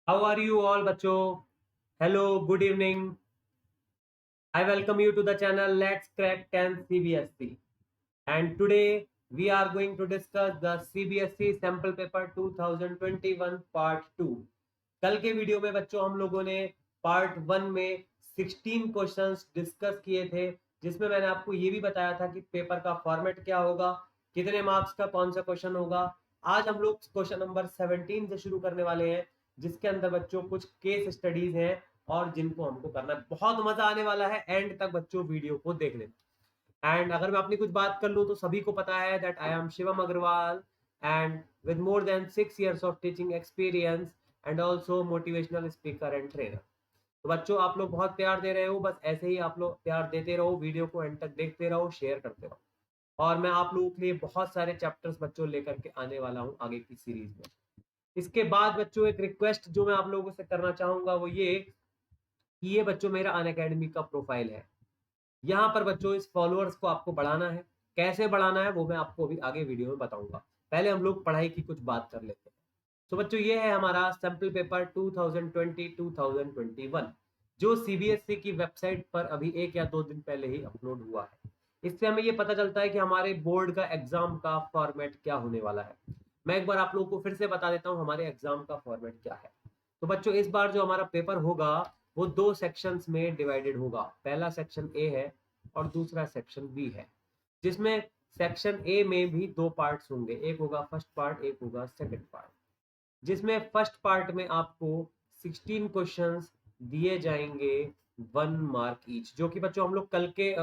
How are you all, बच्चों? Hello, good evening. I welcome you to the channel Let's Crack 10 CBSE. And today we are going to discuss the CBSE Sample Paper 2021 Part 2. कल के video में बच्चों हम लोगों ने part 1 में 16 questions discuss किए थे, जिसमें मैंने आपको ये भी बताया था कि पेपर का फॉर्मेट क्या होगा, कितने मार्क्स का कौन सा क्वेश्चन होगा। आज हम लोग क्वेश्चन नंबर 17 से शुरू करने वाले हैं, जिसके अंदर बच्चों कुछ केस स्टडीज हैं और जिनको हमको करना है। बहुत मजा आने वाला है, एंड तक बच्चों वीडियो को देख लेना। एंड अगर मैं अपनी कुछ बात कर लूँ तो सभी को पता है that I am Shivam Agrawal and with more than 6 years of teaching experience and also motivational speaker and trainer. तो बच्चों आप लोग बहुत प्यार दे रहे हो, बस ऐसे ही आप लोग प्यार देते रहो, वीडियो को एंड तक देखते रहो, शेयर करते रहो। और मैं आप लोगों के लिए बहुत सारे चैप्टर्स बच्चों लेकर के आने वाला हूँ आगे की सीरीज में। इसके बाद बच्चों एक रिक्वेस्ट जो मैं आप लोगों से करना चाहूंगा वो ये कि ये बच्चों मेरा अनअकैडमी का प्रोफाइल है। यहाँ पर बच्चों इस फॉलोअर्स को आपको बढ़ाना है। कैसे बढ़ाना है वो मैं आपको अभी आगे वीडियो में बताऊंगा। पहले हम लोग पढ़ाई की कुछ बात कर लेते हैं। तो बच्चों ये है हमारा सैंपल पेपर 2020-2021 जो सीबीएसई की वेबसाइट पर अभी 1 या 2 दिन पहले ही अपलोड हुआ है। इससे हमें ये पता चलता है कि हमारे बोर्ड का एग्जाम का फॉर्मेट क्या होने वाला है। मैं एक बार आप लोगों को फिर से बता देता हूँ हमारे एग्जाम का फॉर्मेट क्या है। तो बच्चों इस बार जो हमारा पेपर होगा वो 2 सेक्शंस में डिवाइडेड होगा। पहला सेक्शन ए है और दूसरा सेक्शन बी है, जिसमें सेक्शन ए में भी 2 पार्ट्स होंगे, एक होगा फर्स्ट पार्ट, एक होगा सेकंड पार्ट। जिसमें फर्स्ट पार्ट में आपको 16 क्वेश्चंस दिए जाएंगे 1 मार्क ईच, जो कि बच्चों हम लोग कल के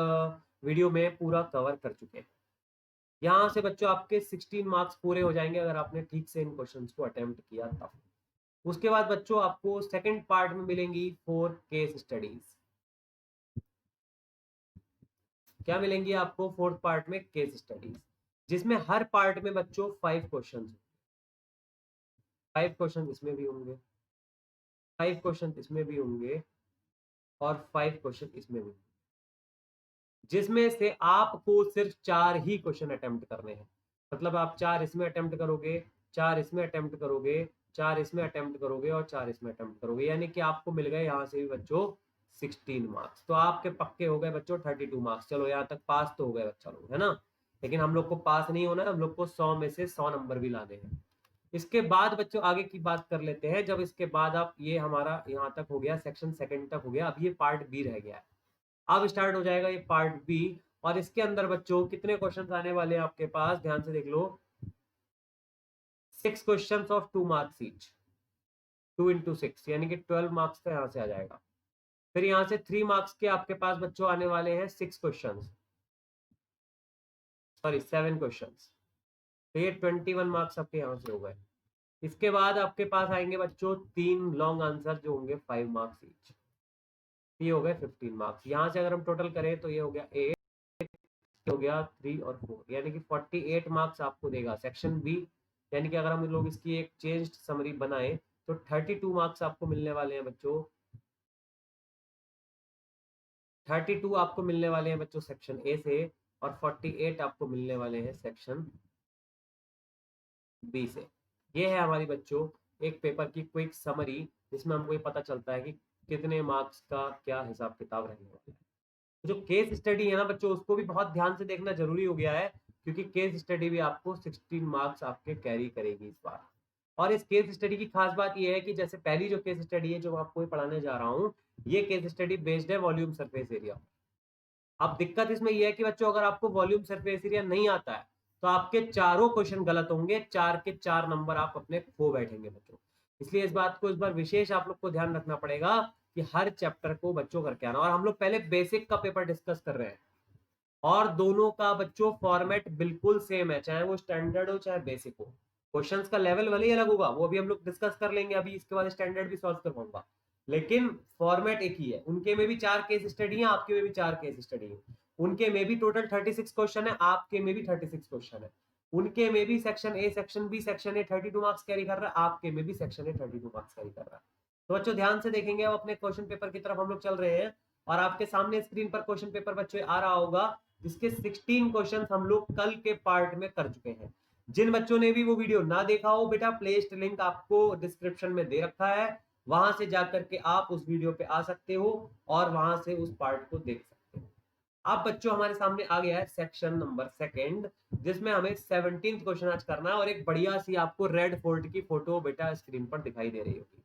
वीडियो में पूरा कवर कर चुके हैं। यहाँ से बच्चों आपके 16 मार्क्स पूरे हो जाएंगे अगर आपने ठीक से इन क्वेश्चंस को अटेम्प्ट किया तब। उसके बाद बच्चों आपको सेकंड पार्ट में मिलेंगी 4 केस स्टडीज। क्या मिलेंगी आपको फोर्थ पार्ट में? केस स्टडीज, जिसमें हर पार्ट में बच्चों 5 क्वेश्चन, 5 क्वेश्चन इसमें भी होंगे, 5 क्वेश्चन इसमें भी होंगे और 5 क्वेश्चन इसमें भी, जिसमें से आपको सिर्फ 4 ही क्वेश्चन अटेम्प्ट करने हैं। मतलब आप 4 इसमें अटेम्प्ट करोगे, 4 इसमें अटेम्प्ट करोगे, 4 इसमें अटेम्प्ट करोगे और 4 इसमें अटेम्प्ट करोगे, यानी कि आपको मिल गए यहाँ से भी बच्चों 16 मार्क्स। तो आपके पक्के हो गए बच्चों 32 मार्क्स। चलो यहाँ तक पास तो हो गए बच्चा लोग, है ना। लेकिन हम लोग को पास नहीं होना है, हम लोग को 100 में से 100 नंबर भी लाने हैं। इसके बाद बच्चों आगे की बात कर लेते हैं। जब इसके बाद आप, ये हमारा यहाँ तक हो गया, सेक्शन सेकंड तक हो गया, अब ये पार्ट बी रह गया है। अब स्टार्ट हो जाएगा ये पार्ट बी, और इसके अंदर बच्चों कितने क्वेश्चन आने वाले हैं आपके पास, ध्यान से देख लो। 6 question of 2 marks each, 2 into 6 यानी कि 12 मार्क्स का यहाँ से आ जाएगा। फिर यहाँ से 3 मार्क्स के आपके पास बच्चों आने वाले हैं 6 क्वेश्चन, सॉरी 7 क्वेश्चन। तो ये 21 मार्क्स आपके यहाँ से हो गए। इसके बाद आपके पास आएंगे बच्चों 3 लॉन्ग आंसर जो होंगे 5 मार्क्स ईच, ये हो गए 15 मार्क्स। यहाँ से अगर हम टोटल करें तो ये हो गया 8, हो गया 3 और 4, यानी कि 48 मार्क्स आपको देगा सेक्शन बी। यानी कि अगर हम लोग इसकी एक चेंज्ड समरी बनाए तो 32 मार्क्स आपको मिलने वाले हैं बच्चों, 32 आपको मिलने वाले हैं बच्चों सेक्शन ए से, और 48 आपको मिलने वाले हैं सेक्शन बी से। ये है हमारी बच्चों एक पेपर की क्विक समरी, जिसमें हमको ये पता चलता है कि कितने मार्क्स का क्या हिसाब किताब रहने वाला है। जो केस स्टडी है ना बच्चों, उसको भी बहुत ध्यान से देखना जरूरी हो गया है, क्योंकि केस स्टडी भी आपको 16 मार्क्स आपके कैरी करेगी इस बार। और इस केस स्टडी की खास बात यह है कि जैसे पहली जो केस स्टडी है जो मैं आपको पढ़ाने जा रहा हूँ, ये केस स्टडी बेस्ड है वॉल्यूम सरफेस एरिया। अब दिक्कत इसमें यह है कि बच्चों अगर आपको वॉल्यूम सरफेस एरिया नहीं आता है तो आपके चारों क्वेश्चन गलत होंगे, 4 के 4 नंबर आप अपने खो बैठेंगे बच्चों। इसलिए इस बात को इस बार विशेष आप लोग को ध्यान रखना पड़ेगा कि हर चैप्टर को बच्चों करके आना। और हम लोग पहले बेसिक का पेपर डिस्कस कर रहे हैं, और दोनों का बच्चों फॉर्मेट बिल्कुल सेम है, चाहे वो स्टैंडर्ड हो चाहे बेसिक हो। क्वेश्चंस का लेवल भले ही अलग होगा, वो भी हम लोग डिस्कस कर लेंगे अभी, इसके बाद स्टैंडर्ड भी सॉल्व करवाऊंगा, लेकिन फॉर्मेट एक ही है। उनके में भी 4 केस स्टडी है, आपके में भी 4 केस स्टडी है। उनके में भी टोटल 36 क्वेश्चन है, आपके में भी 36 क्वेश्चन है। उनके में भी section A section B section A 32 marks carry कर रहा है, आपके में भी सेक्शन ए 32 मार्क्स कैरी कर रहा है। तो बच्चों ध्यान से देखेंगे, अब अपने क्वेश्चन पेपर की तरफ हम लोग चल रहे हैं, और आपके सामने स्क्रीन पर क्वेश्चन पेपर बच्चों आ रहा होगा, जिसके 16 क्वेश्चन हम लोग कल के पार्ट में कर चुके हैं। जिन बच्चों ने भी वो वीडियो ना देखा हो, बेटा प्लेलिस्ट लिंक आपको डिस्क्रिप्शन में दे रखा है, वहां से जाकर के आप उस वीडियो पे आ सकते हो और वहां से उस पार्ट को देख सकते हो। आप बच्चों हमारे सामने आ गया है सेक्शन नंबर सेकंड, जिसमें हमें 17th क्वेश्चन आज करना है और एक बढ़िया सी आपको रेड फोर्ट की फोटो बेटा स्क्रीन पर दिखाई दे रही होगी।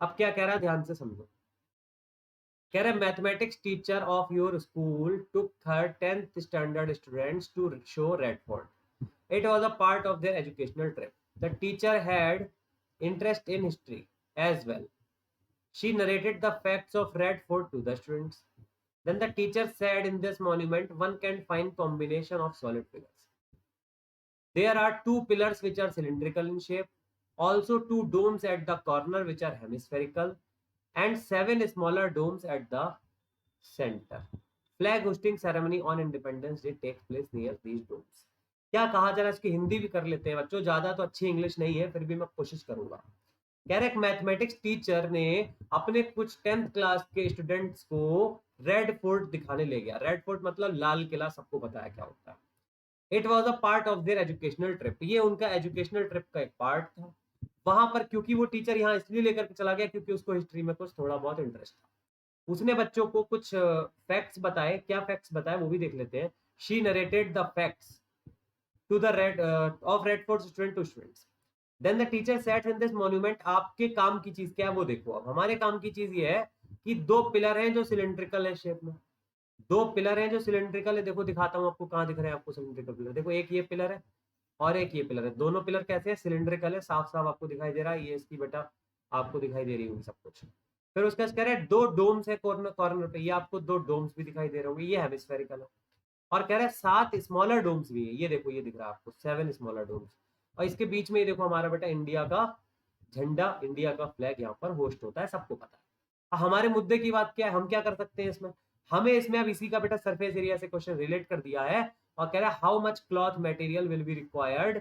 अब क्या कह रहा है ध्यान से समझो। कह रहे mathematics teacher of your school took her 10th standard students to show Red Fort. It was a part of their educational trip. The teacher had interest in history as well. She narrated the facts of Red Fort to the students. Then the teacher said, in this monument, one can find combination of solid figures. There are two pillars which are cylindrical in shape, also two domes at the corner which are hemispherical, and seven smaller domes at the center. Flag hosting ceremony on Independence Day takes place near these domes. क्या कहा जरा इसकी हिंदी भी कर लेते हैं बच्चों, ज्यादा तो अच्छी इंग्लिश नहीं है, फिर भी मैं कोशिश करूंगा। कह रहे मैथमेटिक्स टीचर ने अपने कुछ 10th क्लास के स्टूडेंट्स को रेड फोर्ट दिखाने ले गया। रेड फोर्ट मतलब लाल किला, सबको पता है क्या होता है। It was a part of their educational trip, ये उनका एजुकेशनल ट्रिप का एक पार्ट था। वहां पर क्योंकि वो टीचर यहाँ इसलिए लेकर के चला गया क्योंकि उसको हिस्ट्री में कुछ थोड़ा बहुत इंटरेस्ट था। उसने बच्चों को कुछ फैक्ट्स बताए। क्या फैक्ट्स बताए वो भी देख लेते हैं। She narrated the facts to the red of Red Fort student to students. Then the teacher set in this monument. आपके काम की चीज क्या है वो देखो। अब हमारे काम की चीज ये है कि दो पिलर हैं जो सिलेंड्रिकल है शेप में। दो पिलर हैं जो सिलेंड्रिकल है। देखो दिखाता हूँ आपको, कहाँ दिख रहे हैं आपको सिलेंड्रिकल पिलर। देखो एक ये पिलर है और एक ये पिलर है। दोनों पिलर कैसे है? सिलेंड्रिकल है। साफ साफ आपको दिखाई दे रहा है। ये इसकी बेटा आपको दिखाई दे रही होगी सब कुछ। फिर उसका कह रहे हैं दो डोम्स है कॉर्नर कॉर्नर पे। ये आपको दो डोम्स भी दिखाई दे रहे होंगे। ये हेमिस्फेरिकल है। और कह रहे हैं 7 स्मॉलर डोम्स भी है। ये देखो ये दिख रहा है आपको 7 स्मॉलर डोम्स। और इसके बीच में ये देखो हमारा बेटा इंडिया का झंडा, इंडिया का फ्लैग यहाँ पर होस्ट होता है, सबको पता है। हमारे मुद्दे की बात क्या है, हम क्या कर सकते हैं इसमें? हमें इसमें अब इसी का बेटा सरफेस एरिया से क्वेश्चन रिलेट कर दिया है और कह रहा है how much cloth material will be required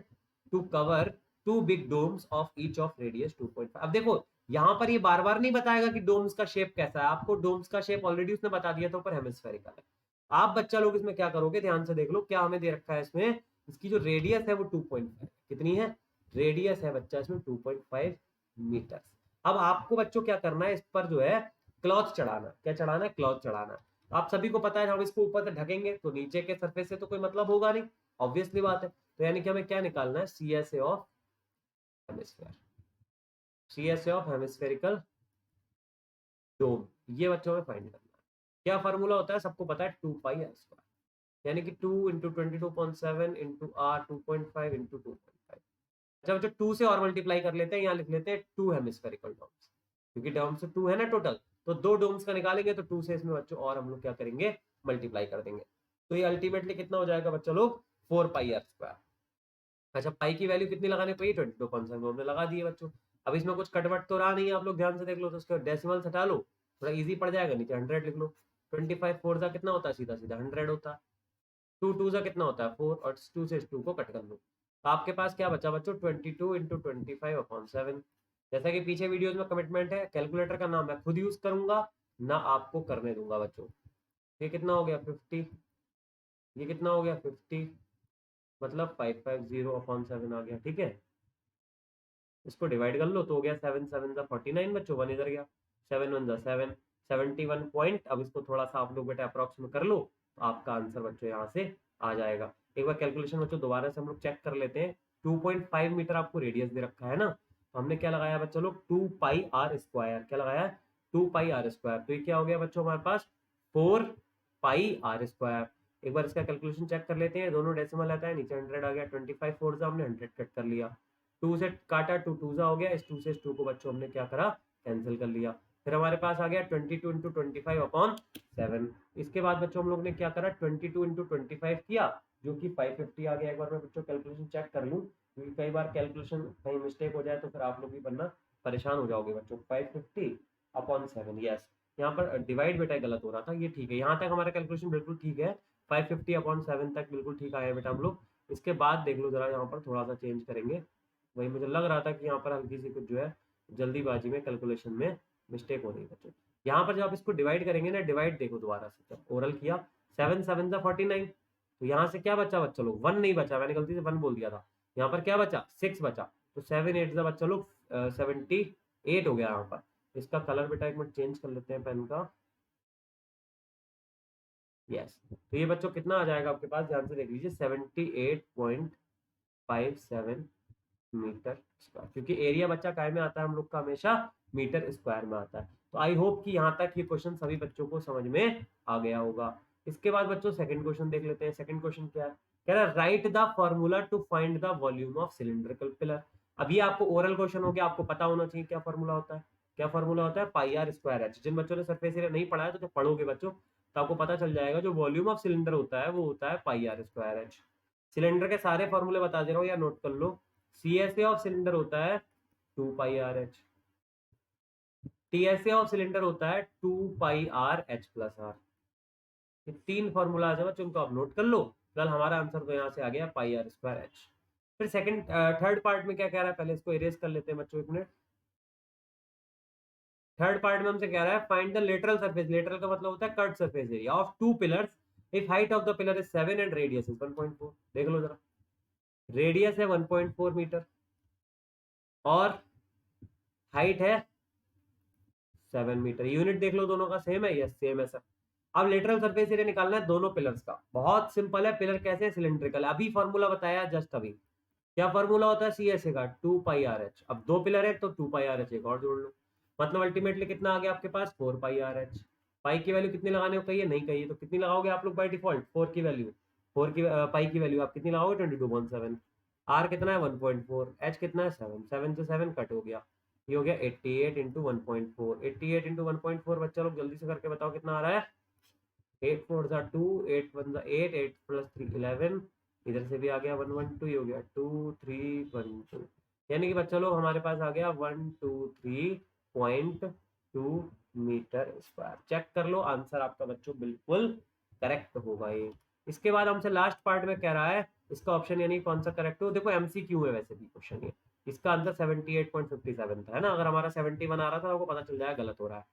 to cover two big domes of each of radius 2.5। अब देखो यहाँ पर ये बार बार नहीं बताएगा कि डोम्स का शेप कैसा है। आपको डोम्स का शेप ऑलरेडी उसने बता दिया था, ऊपर हेमिस्फेरिकल है। आप बच्चा लोग इसमें क्या करोगे, ध्यान से देख लो क्या हमें दे रखा है इसमें। इसकी जो रेडियस है वो 2.5 कितनी है? रेडियस है बच्चा इसमें 2.5 मीटर। अब आपको बच्चों क्या करना है, इस पर जो है क्लॉथ चढ़ाना। क्या चढ़ाना है? क्लॉथ चढ़ाना। आप सभी को पता है हम इसको ऊपर से ढकेंगे तो नीचे के सरफेस से तो कोई मतलब होगा नहीं, ऑब्वियसली बात है। तो यानी कि हमें क्या निकालना है? C S A of hemisphere, C S A of hemispherical dome. ये बच्चों में फाइंड करना है। क्या फार्मूला होता है सबको पता है, 2 पाई आर स्क्वायर, यानी कि 2 इंटू 22.7 इंटू आर 2.5 इंटू 2.5। जब जो 2 से और मल्टीप्लाई कर लेते हैं, यहाँ लिख लेते हैं 2 हेमिस्फेरिकल डोम्स, क्योंकि डोम्स तो 2 है ना टोटल। तो 2 डोम्स का निकालेंगे तो 2 से इसमें बच्चों और हम लोग क्या करेंगे? मल्टीप्लाई कर देंगे। तो ये अल्टीमेटली कितना हो जाएगा बच्चों लोग? 4 पाई आर स्क्वायर। अच्छा पाई की वैल्यू कितनी लगानी पड़ी? 22.7 हमने लगा दिए बच्चों। अब इसमें कुछ कटवट तो रहा नहीं है, आप लोग ध्यान से देख लो। तो उसके डेसिमल्स हटा लो, थोड़ा इजी पड़ जाएगा। नीचे 100 लिख लो। 25 4 सा कितना होता है? सीधा सीधा 100 होता है। 2 2 सा कितना होता है? 4, और 2 से 2 को कट कर लो। तो आपके पास क्या बचा बच्चों? 22 इंटू 25/7। जैसा कि पीछे वीडियोस में कमिटमेंट है, कैलकुलेटर का नाम मैं खुद यूज करूंगा ना, आपको करने दूंगा बच्चों। ये कितना हो गया? 50। ये कितना हो गया? 50, मतलब 550/7 आ गया। ठीक है, इसको डिवाइड कर लो तो हो गया 7 7 सा 49 बच्चों। 1 इधर गया, 7 1 सा 7, 71 पॉइंट। अब इसको थोड़ा सा आप लोग बेटा अप्रॉक्स में कर लो तो आपका आंसर बच्चों यहाँ से आ जाएगा। एक बार कैलकुलेशन बच्चों दोबारा से हम लोग चेक कर लेते हैं। 2.5 मीटर आपको रेडियस दे रखा है ना, तो हमने क्या लगाया बच्चों लोग? 2 पाई आर स्क्वायर। क्या लगाया? 2 पाई आर स्क्वायर। तो ये क्या हो गया बच्चों हमारे पास? 4 पाई आर स्क्वायर। एक बार इसका कैलकुलेशन चेक कर लेते हैं। दोनों डेसिमल आता है, नीचे 100 आ गया। 25 4 से हमने 100 कट कर लिया। 2 से काटा, 2 2 हो गया। इस 2 से इस 2 को बच्चों हमने क्या करा? कैंसिल कर लिया। फिर हमारे पास आ गया 22 इंटू 25/7। इसके बाद बच्चों हम लोग ने क्या करा? 22 इंटू 25 किया, जो कि 550 आ गया। एक बार मैं बच्चों कैलकुलेशन चेक कर लूँ, क्योंकि कई बार कैलकुलेशन कहीं मिस्टेक हो जाए तो फिर आप लोग भी बनना परेशान हो जाओगे बच्चों। 550/7, यस। यहाँ पर डिवाइड बेटा गलत हो रहा था, ये ठीक है। यहाँ तक हमारा कैलकुलेशन बिल्कुल ठीक है। 550/7 तक बिल्कुल ठीक आया बेटा हम लोग। इसके बाद देख लो जरा, यहाँ पर थोड़ा सा चेंज करेंगे। वही मुझे लग रहा था कि यहाँ पर हल्की सी कुछ जो है जल्दीबाजी में कैलकुलेशन में मिस्टेक हो रही है बच्चों। यहाँ पर जब आप इसको डिवाइड करेंगे ना, डिवाइड देखो दोबारा से, जब ओरल किया 7 7 सा 49। तो यहाँ से क्या बचा बच्चा लोग? 1 नहीं बचा, मैंने गलती से 1 बोल दिया था। यहाँ पर क्या बचा? 6 बचा। तो 7 8 सा बच्चा लोग 78 हो गया यहाँ पर। इसका कलर बेटा एक मिनट चेंज कर लेते हैं पेन का। यस, तो ये बच्चों कितना आ जाएगा आपके पास, ध्यान से देख लीजिए, 78.57 मीटर स्क्वायर, क्योंकि एरिया बच्चा काय में आता है हम लोग का, हमेशा मीटर स्क्वायर में आता है। तो आई होप कि यहाँ तक ये क्वेश्चन सभी बच्चों को समझ में आ गया होगा। इसके बाद बच्चों सेकंड क्वेश्चन देख लेते हैं। सेकंड क्वेश्चन क्या है, कह रहा है write the formula to find the volume of cylindrical pillar. अभी आपको ओरल क्वेश्चन हो गया, आपको पता होना चाहिए क्या फॉर्मूला होता है। क्या फॉर्मूला होता है, पाई आर स्क्वायर एच। जिन बच्चों ने सरफेस एरिया नहीं पढ़ा है तो जब पढ़ोगे बच्चों तो आपको पता चल जाएगा, जो वॉल्यूम ऑफ सिलेंडर होता है वो होता है पाई आर स्क्वायर एच। सिलेंडर के सारे फॉर्मूले बता दे रहा हूँ या नोट कर लो। C S A of cylinder होता है 2 pi R H. T S A of cylinder होता है 2 pi R H plus R. ये तीन फॉर्मूला है बच्चों, उनको आप नोट कर लो। कल हमारा आंसर तो यहाँ से आ गया पाई आर स्क्वायर एच। फिर सेकंड थर्ड पार्ट में क्या कह रहा है, पहले इसको इरेज कर लेते हैं बच्चों, एक मिनट। थर्ड पार्ट में हमसे कह रहा है find the lateral surface. Lateral का मतलब होता है cut surface area of two pillars if height of the pillar is 7 and radius is 1.4। देख लो जरा, रेडियस है 1.4 मीटर और हाइट है 7 मीटर। यूनिट देख लो, दोनों का सेम है, यस सेम है सर। अब लेटरल सरफेस एरिया निकालना है दोनों पिलर्स का। बहुत सिंपल है, पिलर कैसे सिलिंड्रिकल है, अभी फॉर्मूला बताया जस्ट अभी। क्या फॉर्मूला होता है सी एस ए का, 2 पाई आर एच। अब दो पिलर है तो 2 पाई आर एच एक और जोड़ लो, मतलब अल्टीमेटली कितना आ गया आपके पास, 4 पाई आर एच। पाई की वैल्यू कितनी लगाने को कहिए, नहीं कहिए तो कितनी लगाओगे आप लोग बाय डिफॉल्ट, 4 की वैल्यू। पाई की वैल्यू आप कितनी लगाओगे, 22.7। आर कितना है 1.4, एच कितना है 7, 7 से 7 कट हो गया, ये हो गया 88 इंटू 1.4। 88 इंटू 1.4 बच्चा लोग जल्दी से करके बताओ कितना आ रहा है। 8 4 जा 2, 8 1 जा 8, 8 प्लस 3 11, इधर से भी आ गया 112, ये हो गया 2 3 1 2, यानी कि बच्चा लोग हमारे पास आ गया 123.2 मीटर स्क्वायर। चेक कर लो, आंसर आपका बच्चों बिल्कुल करेक्ट होगा ये। इसके बाद हमसे लास्ट पार्ट में कह रहा है इसका ऑप्शन यानी कौन सा करेक्ट हो। देखो एमसीक्यू है वैसे भी क्वेश्चन ये, इसका आंसर 78.57 था, है ना। अगर हमारा 71 आ रहा था तो आपको पता चल जाएगा गलत हो रहा है।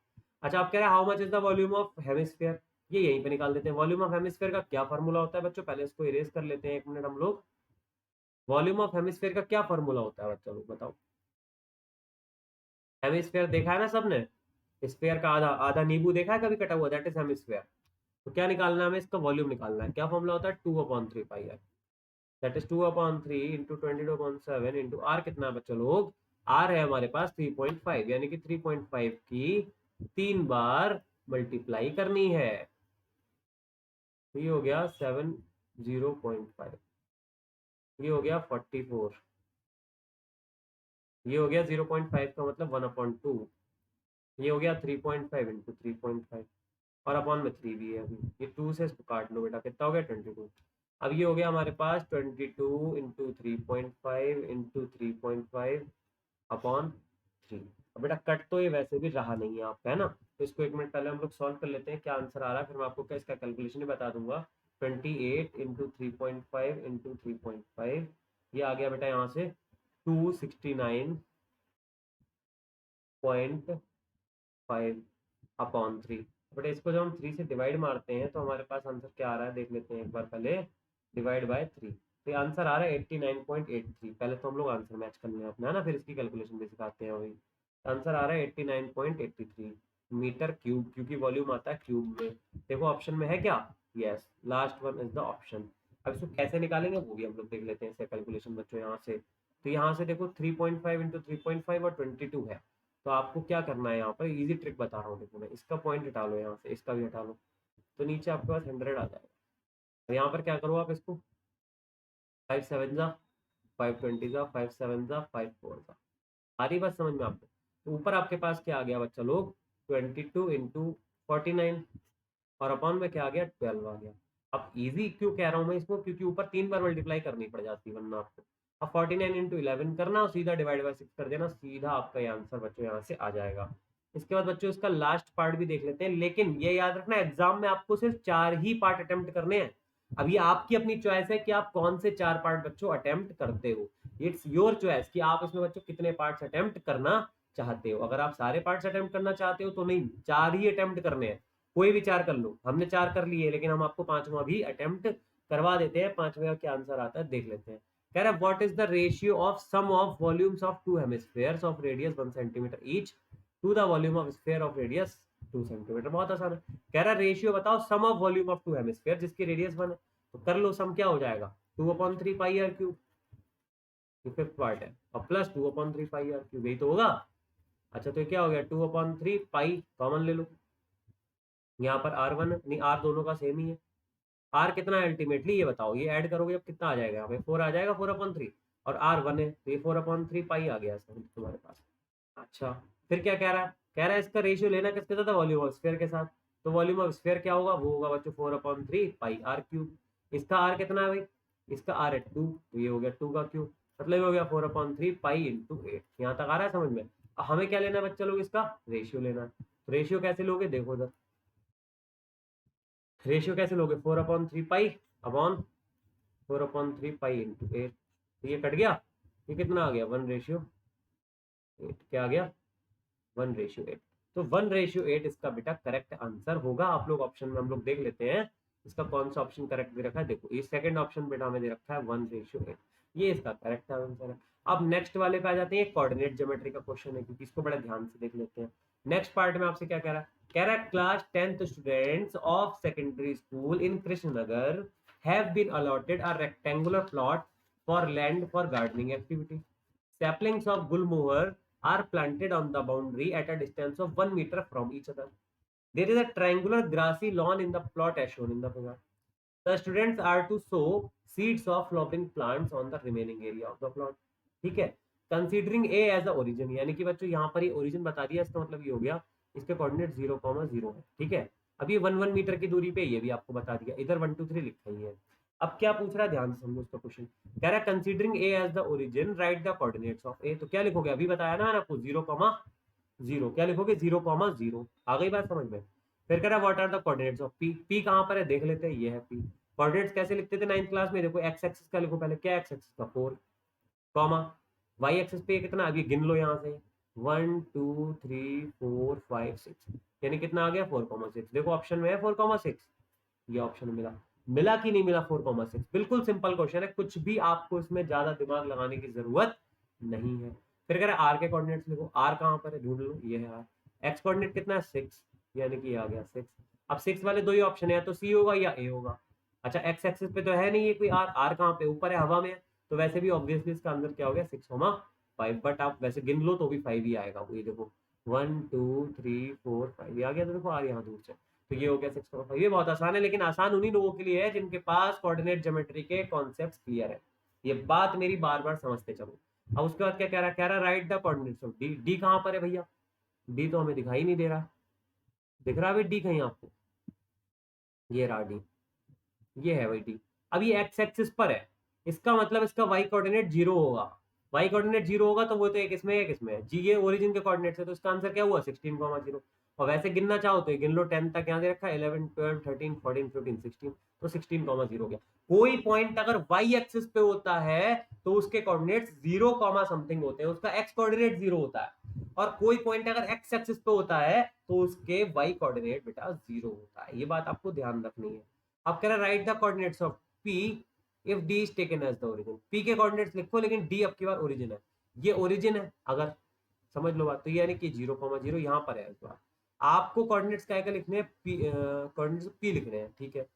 अच्छा, आप कह रहे हैं how much is the volume of hemisphere, ये यहीं पे निकाल देते हैं। वॉल्यूम ऑफ हेमिस्फीयर का क्या फॉर्मूला होता है बच्चों, पहले इसको इरेज कर लेते हैं एक मिनट हम लोग। वॉल्यूम ऑफ हेमिस्फीयर का क्या फॉर्मूला होता है बच्चों लोग बताओ। हेमिस्फीयर देखा है ना सबने, स्फीयर का आधा आधा नींबू देखा है कभी कटा हुआ, दैट इज हेमिस्फीयर। तो क्या निकालना है हमें, इसका वॉल्यूम निकालना है। क्या फॉर्मूला होता है, 2/3 pi R, that is 2/3 into 22/7 into R. कितना है बच्चों लोग, आर है हमारे पास 3.5, यानी कि 3.5 की 3 बार मल्टीप्लाई करनी है। तो ये हो गया 70.5, ये हो गया 44, ये हो गया 0.5 का मतलब 1/2, ये हो गया 3.5 इंटू 3.5 और अपॉन में 3 भी है अभी, ये 2 से इसको काट लो बेटा, कितना हो गया 22। अब ये हो गया हमारे पास 22 इंटू 3.5 इंटू 3.5 अपॉन 3। अब बेटा कट तो ये वैसे भी रहा नहीं है आपका, है ना। तो इसको एक मिनट पहले हम लोग सॉल्व कर लेते हैं क्या आंसर आ रहा है, फिर मैं आपको क्या इसका कैलकुलेशन भी बता दूंगा। 28 इंटू 3.5 इंटू 3.5, ये आ गया बेटा यहाँ से 269.5 अपॉन 3। बट इसको जब हम 3 से डिवाइड मारते हैं तो हमारे पास आंसर क्या आ रहा है, देख लेते हैं एक बार पहले। डिवाइड बाय 3, तो आंसर आ रहा है 89.83। पहले तो हम लोग आंसर मैच कर लें अपना, है ना, फिर इसकी कैलकुलेशन भी सिखाते हैं वही। आंसर आ रहा है 89.83 मीटर क्यूब, क्योंकि वॉल्यूम आता है क्यूब में। देखो ऑप्शन में है क्या, yes, last one is the option. अब इसको कैसे निकालेंगे वो भी हम लोग देख लेते हैं इसका कैलकुलेशन बच्चों। यहाँ से तो यहाँ से देखो 3.5 इंटू 3.5 और 22 है, तो आपको क्या करना है, यहाँ पर इजी ट्रिक बता रहा हूँ। देखो मैं इसका पॉइंट हटा लो, यहाँ से इसका भी हटा लो, तो नीचे आपके पास 100 आ जाएगा। और यहाँ पर क्या करो आप इसको, 5 7 जा 5 20 जा 5 7 जा 5 4 जा। आ रही बात समझ में आपको। तो ऊपर आपके पास क्या आ गया बच्चा लोग, 22 इंटू 49 और अपॉन में क्या आ गया 12 आ गया। अब इजी क्यों कह रहा हूँ मैं इसको, क्योंकि ऊपर 3 बार मल्टीप्लाई करनी पड़ जाती है वरना आपको। अब 49 इंटू 11 करना और सीधा डिवाइड बाय 6 कर देना, सीधा आपका ये आंसर बच्चों यहाँ से आ जाएगा। इसके बाद बच्चों इसका लास्ट पार्ट भी देख लेते हैं, लेकिन ये याद रखना एग्जाम में आपको सिर्फ 4 ही पार्ट अटेम्प्ट करने हैं। अभी आपकी अपनी चॉइस है कि आप कौन से 4 पार्ट बच्चों अटेम्प्ट करते हो। इट्स योर चॉइस कि आप इसमें बच्चों कितने पार्ट्स अटेम्प्ट करना चाहते हो। अगर आप सारे पार्ट्स अटेम्प्ट करना चाहते हो तो नहीं, 4 ही अटेम्प्ट करने हैं। कोई भी 4 कर लो, हमने 4 कर लिए लेकिन हम आपको 5वां भी अटेम्प्ट करवा देते हैं। 5वें का क्या आंसर आता है देख लेते हैं। कह रहा है what is the ratio of sum of volumes of two hemispheres of radius 1 centimetre each to the volume of sphere of radius 2 centimetre. बहुत आसान है। कह रहा रेशियो बताओ sum of volume of 2 hemisphere जिसकी रेडियस 1 है। तो कर लो सम, क्या हो जाएगा 2/3 पाई आर क्यूब, ये फिफ्थ पार्ट है, और प्लस 2/3 पाई आर क्यूब, यही तो होगा। अच्छा तो ये क्या हो गया 2/3 पाई, कॉमन ले लो, यहाँ पर R1 नहीं, R दोनों का सेम ही है। R कितना है अल्टीमेटली ये बताओ, ये ऐड करोगे अब कितना आ जाएगा यहाँ पे 4 आ जाएगा 4/3, और R1 है तो ये 4/3 पाई आ गया तुम्हारे पास। अच्छा फिर क्या कह रहा है, कह रहा है इसका रेशियो लेना किसके साथ, वॉल्यूम ऑफ स्फीयर के साथ। तो वॉल्यूम ऑफ स्फीयर क्या होगा, वो होगा बच्चों 4/3 पाई आर क्यूब। इसका आर कितना है भाई, इसका आर है 2, तो ये हो गया 2 का क्यूब, मतलब ये हो गया 4/3 पाई इंटू 8। यहाँ तक आ रहा है समझ में। अब हमें क्या लेना है बच्चा लोग, इसका रेशियो लेना है। तो रेशियो कैसे लोगे देखो इधर, रेशियो कैसे लोगे 4/3 पाई अपॉन 4/3 पाई इंटू 8, तो ये कट गया, ये कितना आ गया 1/8, क्या आ गया 1/8। तो 1/8 इसका बेटा करेक्ट आंसर होगा। आप लोग ऑप्शन में हम लोग देख लेते हैं इसका कौन सा ऑप्शन करेक्ट दे रखा है। देखो ये सेकंड ऑप्शन बेटा हमें दे रखा है 1/8, ये इसका करेक्ट आंसर है। अब नेक्स्ट वाले पे आ जाते हैं, कोऑर्डिनेट ज्योमेट्री का क्वेश्चन है क्योंकि इसको बड़ा ध्यान से देख लेते हैं। नेक्स्ट पार्ट में आपसे क्या कह रहा है, कह रहा है class 10th students of secondary school in Krishnanagar have been allotted a rectangular plot for land for gardening activity. Saplings of gulmohar are planted on the boundary at a distance of 1 meter from each other. There is a triangular grassy lawn in the plot as shown in the figure. The students are to sow seeds of flowering plants on the remaining area of the plot. ठीक है, considering A as a origin, यानी कि बच्चों यहाँ पर ये origin बता दिया, इसका मतलब ये हो गया इसके कोऑर्डिनेट 0,0 है। ठीक है, अब ये 1 मीटर की दूरी पे ये भी आपको बता दिया, इधर 1 2 3 लिखा ही है। अब क्या पूछ रहा है ध्यान से समझो उसका क्वेश्चन, कह रहा है considering A as the origin right the coordinates of A. तो क्या लिखोगे, अभी बताया ना आपको 0,0, क्या लिखोगे 0,0, आ गई बात समझ में। फिर कह रहा है what are the coordinates of P, P कहाँ पर है देख लेते हैं, ये है पी। कोऑर्डिनेट्स कैसे लिखते थे 9th क्लास में, देखो एक्स एक्सिस का लिखो पहले, क्या एक्स एक्सिस का 4, कॉमा वाई एक्सिस पे कितना, अभी गिन लो यहाँ से 1 2 3 4 5 6, यानी कितना आ गया 4,6। देखो ऑप्शन में है 4,6, ये ऑप्शन मिला, मिला कि नहीं मिला 4,6। बिल्कुल सिंपल क्वेश्चन है, कुछ भी आपको इसमें ज्यादा दिमाग लगाने की जरूरत नहीं है। फिर कह रहा है आर के कोऑर्डिनेट्स लिखो, आर कहाँ पर है ढूंढ लो, ये है आर। एक्स कोऑर्डिनेट कितना है 6, यानी कि आ गया 6। अब 6 वाले दो ही ऑप्शन है, या तो सी होगा या ए होगा। अच्छा एक्स एक्सिस पे तो है नहीं ये कोई आर, आर कहाँ पे ऊपर है हवा में है, तो वैसे भी ऑब्वियसली इसका आंसर क्या हो गया 6,5। बट आप वैसे गिन लो तो भी 5 ही आएगा, ये देखो 1 2 3 4 5 ये आ गया, तो देखो आर यहाँ दूर से, तो ये हो गया 6,5। ये बहुत आसान है, लेकिन आसान उन्हीं लोगों के लिए है जिनके पास कोऑर्डिनेट ज्योमेट्री के कॉन्सेप्ट्स क्लियर है। ये बात मेरी बार बार समझते चलो। अब उसके बाद क्या कह रहा है, कह रहा है write the coordinates of D. D कहाँ पर है भैया, डी तो हमें दिखाई नहीं दे रहा, दिख रहा है डी कहीं आपको, ये रहा डी, ये है भाई डी। अब ये एक्स एक्सिस पर है, इसका मतलब इसका वाई कोऑर्डिनेट 0 होगा। वाई कोऑर्डिनेट 0 होगा तो वो तो एक इसमें एक इसमें है जी, ये ओरिजिन के कोऑर्डिनेट है, तो इसका आंसर क्या हुआ 16,0। और वैसे गिनना चाहो तो गिन लो 10 तक, यहाँ दे रखा है 11 12 13 14 15 16, तो 16,0 हो गया। कोई पॉइंट अगर वाई एक्सिस पे होता है तो उसके कोऑर्डिनेट्स 0, समथिंग होते हैं, उसका एक्स कोऑर्डिनेट 0 होता है। और कोई पॉइंट अगर एक्स एक्सिस पे होता है तो उसके वाई कोऑर्डिनेट बेटा 0 होता है, ये बात आपको ध्यान रखनी है। अब कह रहा है write the coordinates of P if D is taken as the origin। P के कोऑर्डिनेट्स लिखो, लेकिन D अब की बार ओरिजिन है, ये ओरिजिन है अगर, समझ लो बात, तो यानी कि 0,0 यहाँ पर है। इस बार आपको कोऑर्डिनेट्स क्या लिखने हैं, कोऑर्डिनेट्स P लिखने हैं, ठीक है।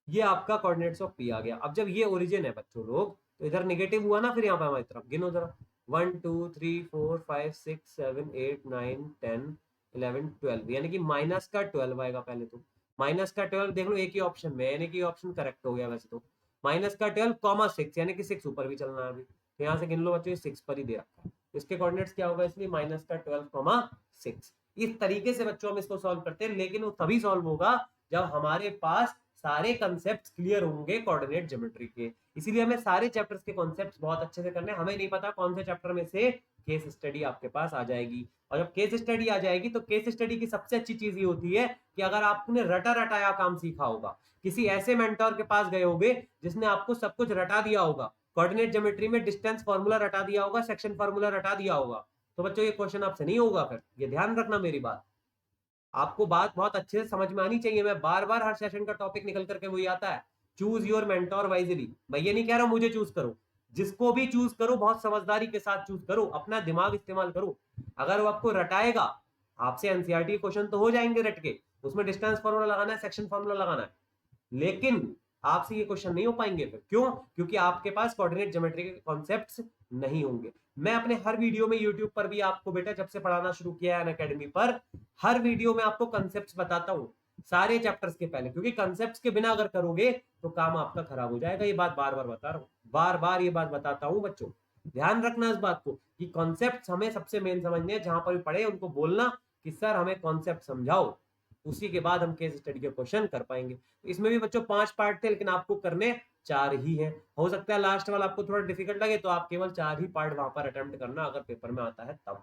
ये आपका कोऑर्डिनेट्स ऑफ P आ गया। अब जब ये ओरिजिन है बच्चों लोग, तो इधर नेगेटिव हुआ ना, फिर यहाँ पर हमारी तरफ गिनो जरा 1 2 3 4 5 6 7 8 9 10 11 12, यानी कि माइनस का 12 आएगा पहले, तो माइनस का 12 देख लो एक ही ऑप्शन में, यानी कि ऑप्शन करेक्ट हो गया वैसे तो। माइनस का 12 कॉमा 6, यानी कि 6 ऊपर भी चलना है अभी, तो यहाँ से गिन लो बच्चों, 6 पर ही दे रखा है, इसके कोऑर्डिनेट्स क्या होगा, इसलिए माइनस का 12,6। इस तरीके से बच्चों हम इसको सॉल्व करते हैं, लेकिन वो तभी सॉल्व होगा जब हमारे पास सारे कंसेप्ट क्लियर होंगे कोऑर्डिनेट ज्योमेट्री के। इसीलिए हमें सारे चैप्टर्स के कॉन्सेप्ट्स बहुत अच्छे से करने हैं। हमें नहीं पता कौन से चैप्टर में से केस स्टडी आपके पास आ जाएगी, और जब केस स्टडी आ जाएगी तो केस स्टडी की सबसे अच्छी चीज ये होती है कि अगर आपने रटा रटाया काम सीखा होगा, किसी ऐसे मेंटोर के पास गए होगे जिसने आपको सब कुछ रटा दिया होगा, कोऑर्डिनेट ज्योमेट्री में डिस्टेंस फार्मूला रटा दिया होगा, सेक्शन फार्मूला रटा दिया होगा, तो बच्चों ये क्वेश्चन आपसे नहीं होगा। फिर ये ध्यान रखना मेरी बात, आपको बात बहुत अच्छे से समझ में आनी चाहिए। मैं बार बार हर सेशन का टॉपिक निकल करके वही आता है, चूज योर मेंटोर वाइजली। मैं ये नहीं कह रहा मुझे चूज करो, जिसको भी चूज करो बहुत समझदारी के साथ चूज करो, अपना दिमाग इस्तेमाल करो। अगर वो आपको रटाएगा, आपसे एनसीईआरटी क्वेश्चन तो हो जाएंगे रट के, उसमें डिस्टेंस फार्मूला लगाना है, सेक्शन फार्मूला लगाना है, लेकिन आपसे ये क्वेश्चन नहीं हो पाएंगे। फिर क्यों? क्योंकि आपके पास कोऑर्डिनेट ज्योमेट्री के कॉन्सेप्ट्स नहीं होंगे। मैं अपने हर वीडियो में यूट्यूब पर भी आपको बेटा जब से पढ़ाना शुरू किया है अनअकैडमी पर, हर वीडियो में आपको कॉन्सेप्ट्स बताता हूं सारे चैप्टर्स के पहले, क्योंकि कॉन्सेप्ट्स के बिना अगर करोगे तो काम आपका खराब हो जाएगा। ये बात बार बार बता रहा हूं, बार बार ये बात बताता हूं बच्चों, ध्यान रखना इस बात को कि कॉन्सेप्ट्स हमें सबसे मेन समझने हैं। जहां पर भी पढ़े उनको बोलना कि सर हमें कॉन्सेप्ट समझाओ, उसी के बाद हम केस स्टडी के क्वेश्चन कर पाएंगे। इसमें भी बच्चों 5 पार्ट थे, लेकिन आपको करने 4 ही है। हो सकता है लास्ट वाला आपको थोड़ा डिफिकल्ट लगे, तो आप केवल 4 ही पार्ट वहां पर अटेम्प्ट करना अगर पेपर में आता है तब।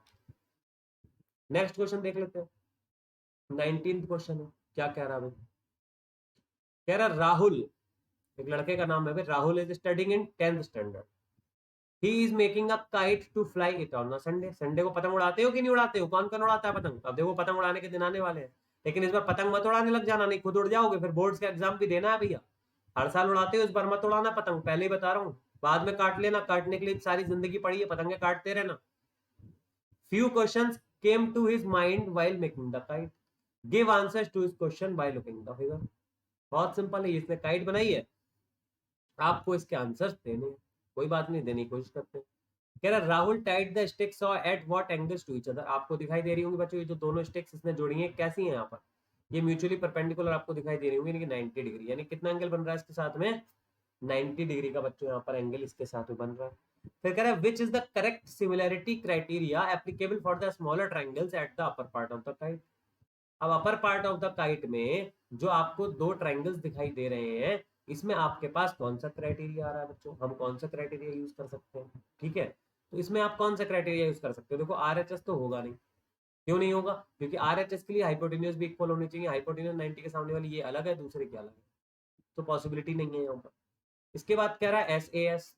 नेक्स्ट क्वेश्चन देख लेते हैं। 19th क्वेश्चन है, क्या कह रहा है? कह रहा राहुल, एक लड़के का नाम है भाई, Rahul is studying in 10th standard, he is making a kite to fly it on Sunday. Sunday को पतंग उड़ाते हो कि नहीं उड़ाते हो? कौन कौन उड़ाता है पतंग? अब देखो पतंग उड़ाने के दिन आने वाले हैं, लेकिन इस बार पतंग मत उड़ाने लग जाना, नहीं खुद उड़ जाओगे, फिर बोर्ड्स का एग्जाम भी देना है भैया। हर साल उड़ाते हो, इस बार मत उड़ाना पतंग, पहले ही बता रहा हूँ। बाद में काट लेना, काटने के लिए सारी जिंदगी पड़ी है, पतंगे काटते रहना। Few questions came to his mind while making the kite. Give answers to his question by looking the figure. बहुत सिंपल है, इसने काइट बनाई है, आपको इसके आंसर्स देने हैं। कोई बात नहीं, देने की कोशिश करते हैं। कह रहा Rahul tied the sticks at what angles to each other. आपको दिखाई दे रही होंगी बच्चों, ये जो दोनों स्टिक्स इसने जोड़ी हैं कैसी हैं? यहाँ पर ये म्यूचुअली परपेंडिकुलर आपको दिखाई दे रही होंगी, 90 डिग्री, यानी कितना एंगल बन रहा है इसके साथ में? 90 डिग्री का बच्चों यहाँ पर एंगल इसके साथ में बन रहा है। फिर कह रहा है which is the correct similarity criteria applicable for the smaller triangles at the upper part of the kite. अब upper part of the kite में जो आपको दो ट्रायंगल्स दिखाई दे रहे हैं, इसमें आपके पास कौन सा क्राइटेरिया आ रहा है बच्चों? हम कौन सा क्राइटेरिया यूज कर सकते हैं? ठीक है, तो इसमें आप कौन सा क्राइटेरिया यूज कर सकते हो? देखो आरएचएस तो होगा नहीं। क्यों नहीं होगा? क्योंकि आरएचएस के लिए हाइपोटेन्यूज भी इक्वल होनी चाहिए। हाइपोटेन्यूज 90 के सामने वाली ये अलग है, दूसरे की अलग है, तो पॉसिबिलिटी नहीं है यहाँ पर। इसके बाद कह रहा है एस ए एस।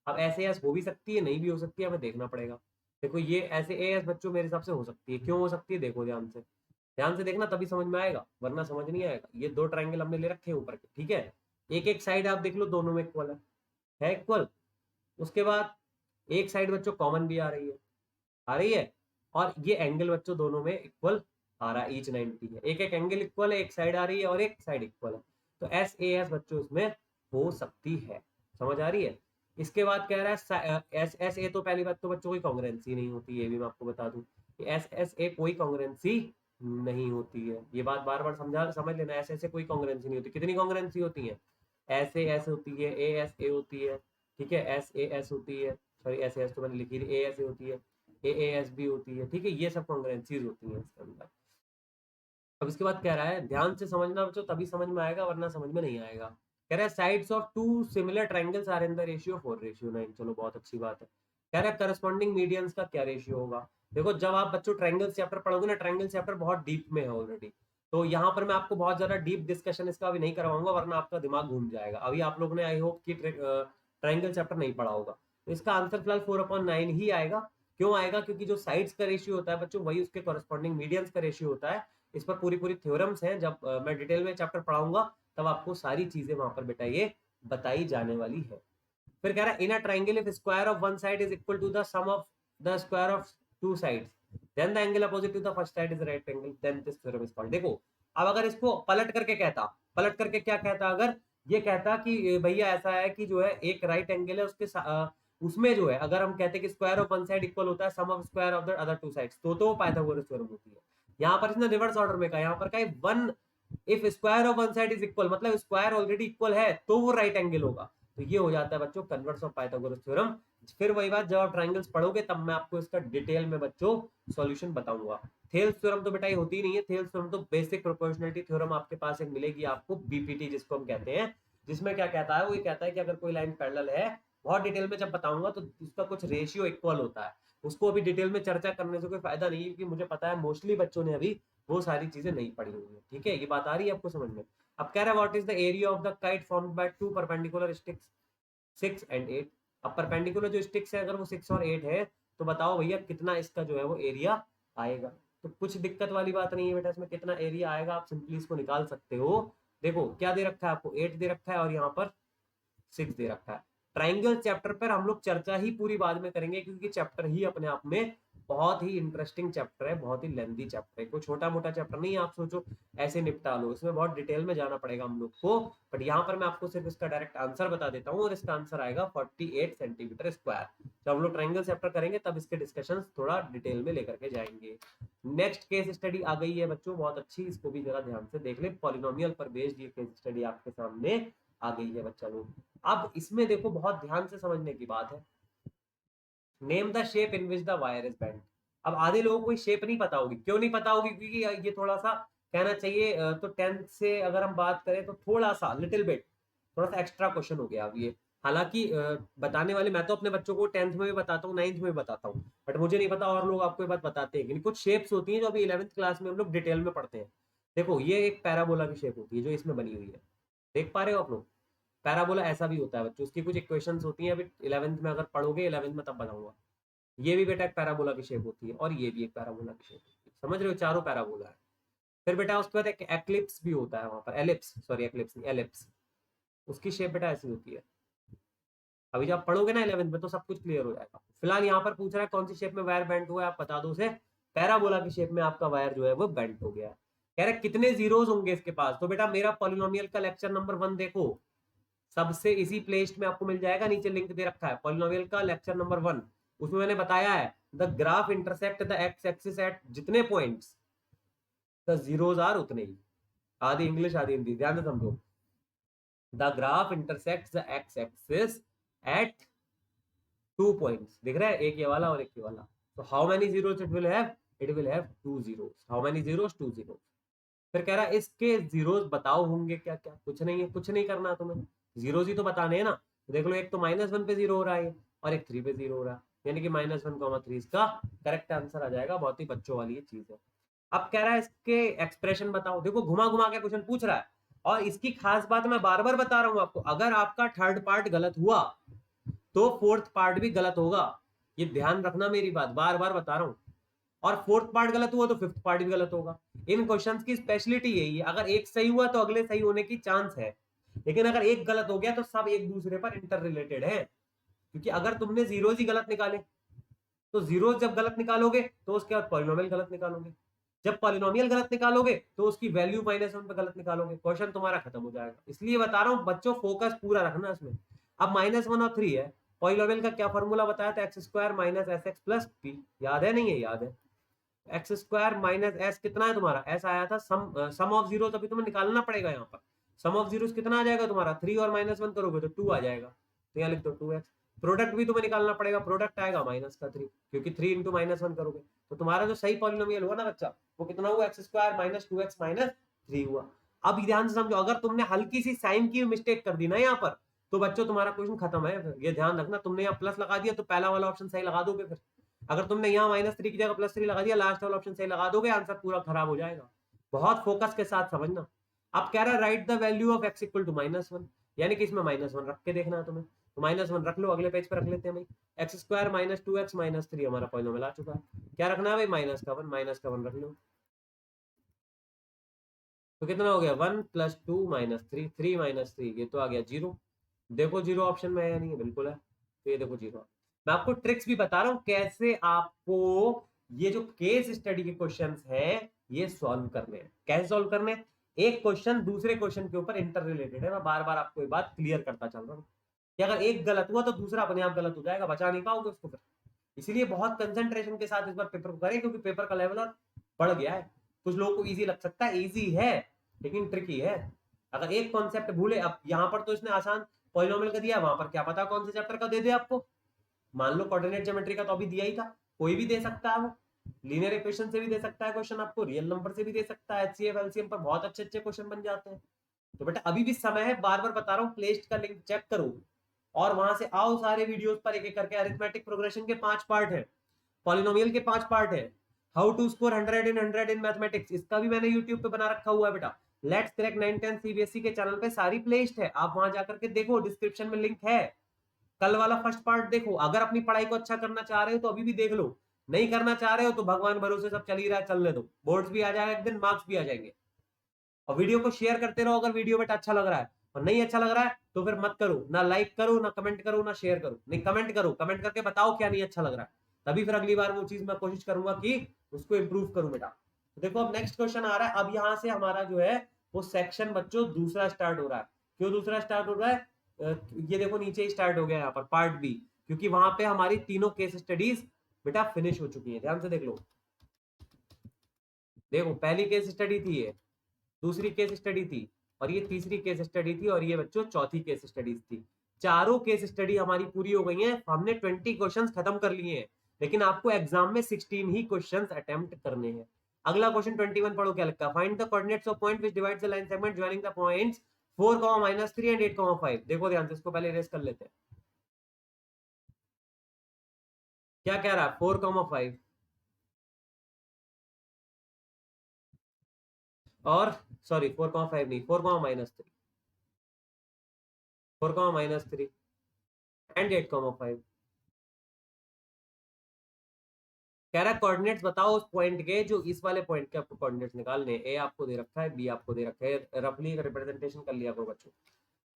अब एस ए एस हो भी सकती है, नहीं भी हो सकती है, हमें देखना पड़ेगा। देखो ये एस ए एस बच्चों मेरे हिसाब से हो सकती है। क्यों हो सकती है? देखो ध्यान से, ध्यान से देखना, तभी समझ में आएगा, वरना समझ नहीं आएगा। ये दो ट्रायंगल हमने ले रखे हैं ऊपर के, ठीक है, एक एक साइड आप देख लो, दोनों में इक्वल है इक्वल। उसके बाद एक साइड बच्चों कॉमन भी आ रही है, आ रही है, और ये एंगल बच्चों दोनों में इक्वल आ रहा है, ईच 90 है। एक एक एंगल इक्वल है, एक साइड आ रही है और एक साइड इक्वल है, तो एस ए एस बच्चों इसमें हो सकती है। समझ आ रही है? इसके बाद कह रहा है एस एस ए, तो पहली बात तो बच्चों कोई कॉन्ग्रुएंसी नहीं होती, ये भी मैं आपको बता दूं कि एस एस ए कोई कॉन्ग्रुएंसी नहीं होती है। ये बात बार बार समझ लेना, एस एस ए कोई कॉन्ग्रुएंसी नहीं होती। कितनी कॉन्ग्रुएंसी होती है? एस ए एस होती है, ए एस ए होती है, ठीक है, एस ए एस होती है, सॉरी एस एस तो मैंने लिखी थी, ए एस ए होती है, ए एस बी होती है, ठीक है, ये सब कॉन्ग्रुएंसीज होती हैं इसके अंदर। अब इसके बाद कह रहा है ध्यान से समझना बच्चों, तभी समझ में आएगा, वरना समझ में नहीं आएगा। कह रहा है sides of two similar triangles are in the ratio 4:9। चलो बहुत अच्छी बात है। कह रहा है करस्पॉन्डिंग मीडियंस का क्या रेशियो होगा? देखो जब आप बच्चों ट्रायंगल चैप्टर पढ़ोगे ना, ट्रायंगल चैप्टर बहुत डीप में है ऑलरेडी, तो यहाँ पर मैं आपको बहुत ज्यादा डीप डिस्कशन इसका अभी नहीं करवाऊंगा, वरना आपका दिमाग घूम जाएगा। अभी आप लोगों ने आई होप कि ट्रायंगल चैप्टर नहीं पढ़ा होगा, तो इसका आंसर फिलहाल 4/9 ही आएगा। क्यों आएगा? क्योंकि जो साइड्स का रेशियो होता है बच्चों, वही उसके कॉरेस्पॉन्डिंग मीडियंस का रेशियो होता है। इस पर पूरी पूरी थ्योरम्स हैं, जब मैं डिटेल में चैप्टर पढ़ाऊंगा तब आपको सारी चीजें वहां पर बेटा ये बताई जाने वाली है। फिर कह रहा है in a triangle if square of one side is equal to the sum of the square of two sides, then the angle opposite to the first side is right angle, then this theorem is called. देखो अब अगर इसको पलट करके कहता, पलट करके क्या कहता, अगर ये कहता कि भैया ऐसा है कि जो है एक राइट एंगल है, उसके उसमें जो है अगर हम कहते हैं कि square of one side equal होता है sum of square of the other two sides, तो पाइथागोरस थ्योरम होती है। यहाँ पर इसने रिवर्स ऑर्डर में कहा, यहाँ पर कहा one if square of one side is equal, मतलब स्क्वायर ऑलरेडी इक्वल है तो वो राइट एंगल होगा, तो ये हो जाता है बच्चों कन्वर्स ऑफ पाइथागोरस थ्योरम। फिर वही बात, जब आप ट्रायंगल्स पढ़ोगे तब मैं आपको इसका डिटेल में बच्चों सॉल्यूशन बताऊंगा। थेल्स थ्योरम तो बेटा ये होती ही नहीं है। थेल्स थ्योरम तो बेसिक प्रोपोर्शनलिटी थ्योरम आपके पास एक मिलेगी आपको, बीपीटी जिसको हम कहते हैं, जिसमें क्या कहता है, वो ये कहता है कि अगर कोई लाइन पैरेलल है, बहुत डिटेल में जब बताऊंगा तो उसका कुछ रेशियो इक्वल होता है, उसको अभी डिटेल में चर्चा करने से कोई फायदा नहीं है, क्योंकि मुझे पता है मोस्टली बच्चों ने अभी वो सारी चीजें नहीं पढ़ी हुई है। ठीक है, ये बात आ रही है आपको समझ में? अब कह रहा है what is the area of the kite formed by two perpendicular sticks 6 and 8। अब परपेंडिकुलर जो स्टिक्स है अगर वो 6 और 8 है, तो बताओ भैया कितना इसका जो है वो एरिया आएगा। तो कुछ दिक्कत वाली बात नहीं है बेटा, इसमें कितना एरिया आएगा आप सिंपली इसको निकाल सकते हो। देखो क्या दे रखा है आपको, 8 दे रखा है और यहाँ पर 6 दे रखा है। ट्राइंगल चैप्टर पर हम लोग चर्चा ही पूरी बाद में करेंगे, क्योंकि चैप्टर ही अपने आप में बहुत ही इंटरेस्टिंग चैप्टर है, बहुत ही लेंथी चैप्टर है, कोई छोटा मोटा चैप्टर नहीं आप सोचो ऐसे निपटा लो, इसमें बहुत डिटेल में जाना पड़ेगा हम लोग को। बट यहाँ पर मैं आपको सिर्फ इसका डायरेक्ट आंसर बता देता हूँ, और इसका आंसर आएगा 48 सेंटीमीटर स्क्वायर। जब हम लोग ट्रायंगल चैप्टर करेंगे तब इसके डिस्कशन थोड़ा डिटेल में लेकर के जाएंगे। नेक्स्ट केस स्टडी आ गई है बच्चों, बहुत अच्छी, इसको भी जरा ध्यान से देख ले। पॉलिनोमियल पर बेस्ड ये केस स्टडी आपके सामने आ गई है बच्चा लोग। अब इसमें देखो बहुत ध्यान से समझने की बात है। Name the shape in which the wire is bent. अब आधे लोगों को शेप नहीं पता होगी, क्यों नहीं पता होगी, क्योंकि ये थोड़ा सा कहना चाहिए तो 10th से अगर हम बात करें तो थोड़ा सा लिटिल बिट थोड़ा सा एक्स्ट्रा क्वेश्चन हो गया अब ये। हालांकि बताने वाले मैं तो अपने बच्चों को 10th में भी बताता हूँ, 9th में भी बताता हूँ, बट मुझे नहीं पता और लोग आपको ये बात बताते हैं कि नहीं। कुछ शेप्स होती हैं जो अभी 11th क्लास में हम लोग डिटेल में पढ़ते हैं। देखो ये एक पैराबोला की शेप होती है जो इसमें बनी हुई है, देख पा रहे हो आप लोग। पैराबोला ऐसा भी होता है बच्चों, उसकी कुछ इक्वेशंस होती हैं, अभी 11th में अगर पढ़ोगे, 11th में तब बताऊंगा। ये भी बेटा एक पैराबोला की शेप होती है, और ये भी एक पैराबोला की शेप होती है, समझ रहे हो, चारों पैराबोला है। फिर बेटा उसके बाद एक एक्लिप्स भी होता है वहां पर, एलिप्स, सॉरी एक्लिप्स नहीं, एलिप्स, उसकी शेप बेटा ऐसी होती है। अभी जब पढ़ोगे ना 11th में तो सब कुछ क्लियर हो जाएगा। फिलहाल यहाँ पर पूछ रहा है कौन सी शेप में वायर बेंट हुआ है, आप बता दो उसे। पैराबोला की शेप में आपका वायर जो है वो बेंट हो गया है। कह रहे कितने जीरोज होंगे इसके पास, तो बेटा मेरा पॉलिनोमियल का लेक्चर नंबर 1 देखो, सबसे इसी प्लेलिस्ट में आपको मिल जाएगा, नीचे लिंक दे रखा है पॉलिनोमियल का लेक्चर नंबर 1। उसमें मैंने बताया है the graph intersect the x axis at जितने पॉइंट्स द जीरोज आर उतने ही। आधी इंग्लिश आधी हिंदी, ध्यान से समझो। The graph intersect the x axis at 2 points, दिख रहा है, एक ये वाला और एक ये वाला। तो how many zeros it will have, it will have 2 zeros. How many zeros, 2 zeros. फिर कह रहा है इसके जीरोस बताओ होंगे क्या क्या, कुछ नहीं है, कुछ नहीं करना तुम्हें, जीरोस ही तो बताने हैं ना। देख लो एक तो -1 पे 0 हो रहा है और एक 3 पे 0 हो रहा है, यानी कि -1,3 इसका करेक्ट आंसर आ जाएगा। बहुत ही बच्चों वाली ये चीज है। अब कह रहा है इसके एक्सप्रेशन बताओ, देखो घुमा घुमा के क्वेश्चन पूछ रहा है, और इसकी खास बात मैं बार बार बता रहा हूं आपको, अगर आपका थर्ड पार्ट गलत हुआ तो फोर्थ पार्ट भी गलत होगा। ये ध्यान रखना, मेरी बात बार बार बता रहा हूं। और फोर्थ पार्ट गलत हुआ तो फिफ्थ पार्ट भी गलत होगा। इन क्वेश्चंस की स्पेशलिटी यही है, अगर एक सही हुआ तो अगले सही होने की चांस है, लेकिन अगर एक गलत हो गया तो सब एक दूसरे पर इंटर रिलेटेड है। क्योंकि अगर तुमने जीरोज ही गलत निकाले तो जीरोज जब गलत निकालोगे तो उसके बाद पॉलिनोमियल गलत निकालोगे, जब पॉलिनोमियल गलत निकालोगे तो उसकी वैल्यू -1 पे गलत निकालोगे, क्वेश्चन तुम्हारा खत्म हो जाएगा। इसलिए बता रहा हूं बच्चों, फोकस पूरा रखना इसमें। अब -1 और 3 है, पॉलिनोमियल का क्या फॉर्मूला बताया था, x² - sx + p, याद है नहीं है, याद है। x² - s कितना है तुम्हारा, s आया था, सम ऑफ जीरो, अभी तुम्हें निकालना पड़ेगा यहाँ पर। सम ऑफ जीरो कितना आ जाएगा तुम्हारा, 3 और -1 करोगे तो 2 आ जाएगा, तो यहाँ लिख दो 2x। प्रोडक्ट भी तुम्हें निकालना पड़ेगा, प्रोडक्ट आएगा -3, क्योंकि 3 × -1 करोगे तो तुम्हारा जो सही पॉलिनोमियल हुआ ना बच्चा, वो कितना हुआ, x² - 2x - 3 हुआ। अब ध्यान से समझो, अगर तुमने हल्की सी साइन की मिस्टेक कर दी ना यहाँ पर, तो बच्चों तुम्हारा क्वेश्चन खत्म है। ये ध्यान रखना, तुमने यहाँ प्लस लगा दिया तो पहला वाला ऑप्शन सही लगा दोगे, फिर अगर तुमने यहाँ -3 की जगह +3 लगा दिया, लास्ट वाला ऑप्शन सही लगा दोगे, आंसर पूरा खराब हो जाएगा। बहुत फोकस के साथ समझना। अब कह रहा है write the value of x = -1, यानी कि इसमें -1 रख के देखना है तुम्हें, तो -1 रख लो, अगले पेज पे रख लेते हैं भाई। x² - 2x - 3 हमारा पॉलिनोमियल आ चुका है। क्या रखना है भाई, -1 रख लो, तो कितना हो गया, 1 + 2 - 3, 3 - 3, ये तो आ गया 0। देखो 0 ऑप्शन में है या नहीं है, बिल्कुल है, तो ये देखो 0। मैं आपको ट्रिक्स भी बता रहा हूं कैसे आपको ये जो केस स्टडी के क्वेश्चंस हैं ये सॉल्व करने हैं। कैसे सॉल्व करने हैं, एक क्वेश्चन दूसरे क्वेश्चन के ऊपर इंटर रिलेटेड है। मैं बार बार आपको ये बात क्लियर करता चल रहा हूँ कि अगर एक गलत हुआ तो दूसरा अपने आप गलत हो जाएगा, बचा नहीं पाओगे उसको फिर। इसीलिए बहुत कंसंट्रेशन के साथ इस बार पेपर को करें, क्योंकि पेपर का लेवल और बढ़ गया है। कुछ लोगों को इजी लग सकता है, इजी है लेकिन ट्रिकी है। अगर एक कॉन्सेप्ट भूले, अब यहाँ पर तो इसने आसान पॉलिनोमियल का दिया, वहां पर क्या पता कौन से चैप्टर का दे दे आपको। मान लो कोऑर्डिनेट ज्योमेट्री का तो अभी दिया ही था, कोई भी दे सकता है, वो लीनियर इक्वेशन से भी दे सकता है क्वेश्चन आपको, रियल नंबर से भी दे सकता है, एचसीएफ एलसीएम पर बहुत अच्छे अच्छे क्वेश्चन बन जाते हैं। तो बेटा अभी भी समय है, बार बार बता रहा हूँ, प्लेलिस्ट का लिंक चेक करो और वहां से आओ सारे वीडियोस पर एक एक करके। अरिथमेटिक प्रोग्रेशन के 5 पार्ट है, पॉलिनोमियल के 5 पार्ट है, how to score 100 in mathematics, इसका भी मैंने यूट्यूब पे बना रखा हुआ है बेटा। लेट्स क्रैक 9, 10 सीबीएसई के चैनल पे सारी प्लेलिस्ट है, आप वहां जाकर के देखो, डिस्क्रिप्शन में लिंक है। कल वाला फर्स्ट पार्ट देखो, अगर अपनी पढ़ाई को अच्छा करना चाह रहे हो तो अभी भी देख लो, नहीं करना चाह रहे हो तो भगवान भरोसे सब चल ही रहा है, चलने दो, बोर्ड्स भी आ जाएगा एक दिन, मार्क्स भी आ जाएंगे। और वीडियो को शेयर करते रहो अगर वीडियो बेटा अच्छा लग रहा है, और नहीं अच्छा लग रहा है तो फिर मत करो, ना लाइक करो, ना कमेंट करो, ना शेयर करो। नहीं, कमेंट करो, कमेंट करके बताओ क्या नहीं अच्छा लग रहा है, तभी फिर अगली बार वो चीज मैं कोशिश करूंगा कि उसको इम्प्रूव करूं बेटा। तो देखो अब नेक्स्ट क्वेश्चन आ रहा है। अब यहाँ से हमारा जो है वो सेक्शन बच्चों दूसरा स्टार्ट हो रहा है। क्यों दूसरा स्टार्ट हो रहा है? ये देखो नीचे ही स्टार्ट हो गया यहाँ पर पार्ट बी, क्योंकि वहां पे हमारी तीनों केस स्टडीज बेटा फिनिश हो चुकी है। ध्यान से देख लो, देखो पहली केस स्टडी थी ये, दूसरी केस स्टडी थी, और ये तीसरी केस स्टडी थी, और ये बच्चों चौथी केस स्टडीज थी। चारों केस स्टडी हमारी पूरी हो गई हैं। हमने 20 क्वेश्चंस खत्म कर लिए हैं, लेकिन आपको एग्जाम में 16 ही क्वेश्चंस अटेम्प्ट करने हैं। अगला क्वेश्चन 21 पढ़ो क्या लिखा है। Find the coordinates of point which divides the line segment joining the points 4, -3 and 8, 5। देखो ध्यान से, इसको पहले इरेज कर लेते हैं। क्या कह रहा है? 4, 5 और सॉरी 4, 5 नहीं, 4, -3, 4, -3 एंड 8, 5। कह रहा है कोऑर्डिनेट्स बताओ उस पॉइंट के, जो इस वाले पॉइंट के आपको कोऑर्डिनेट्स निकालने। ए आपको दे रखा है, बी आपको दे रखा है, रफली रिप्रेजेंटेशन कर लिया करो बच्चों।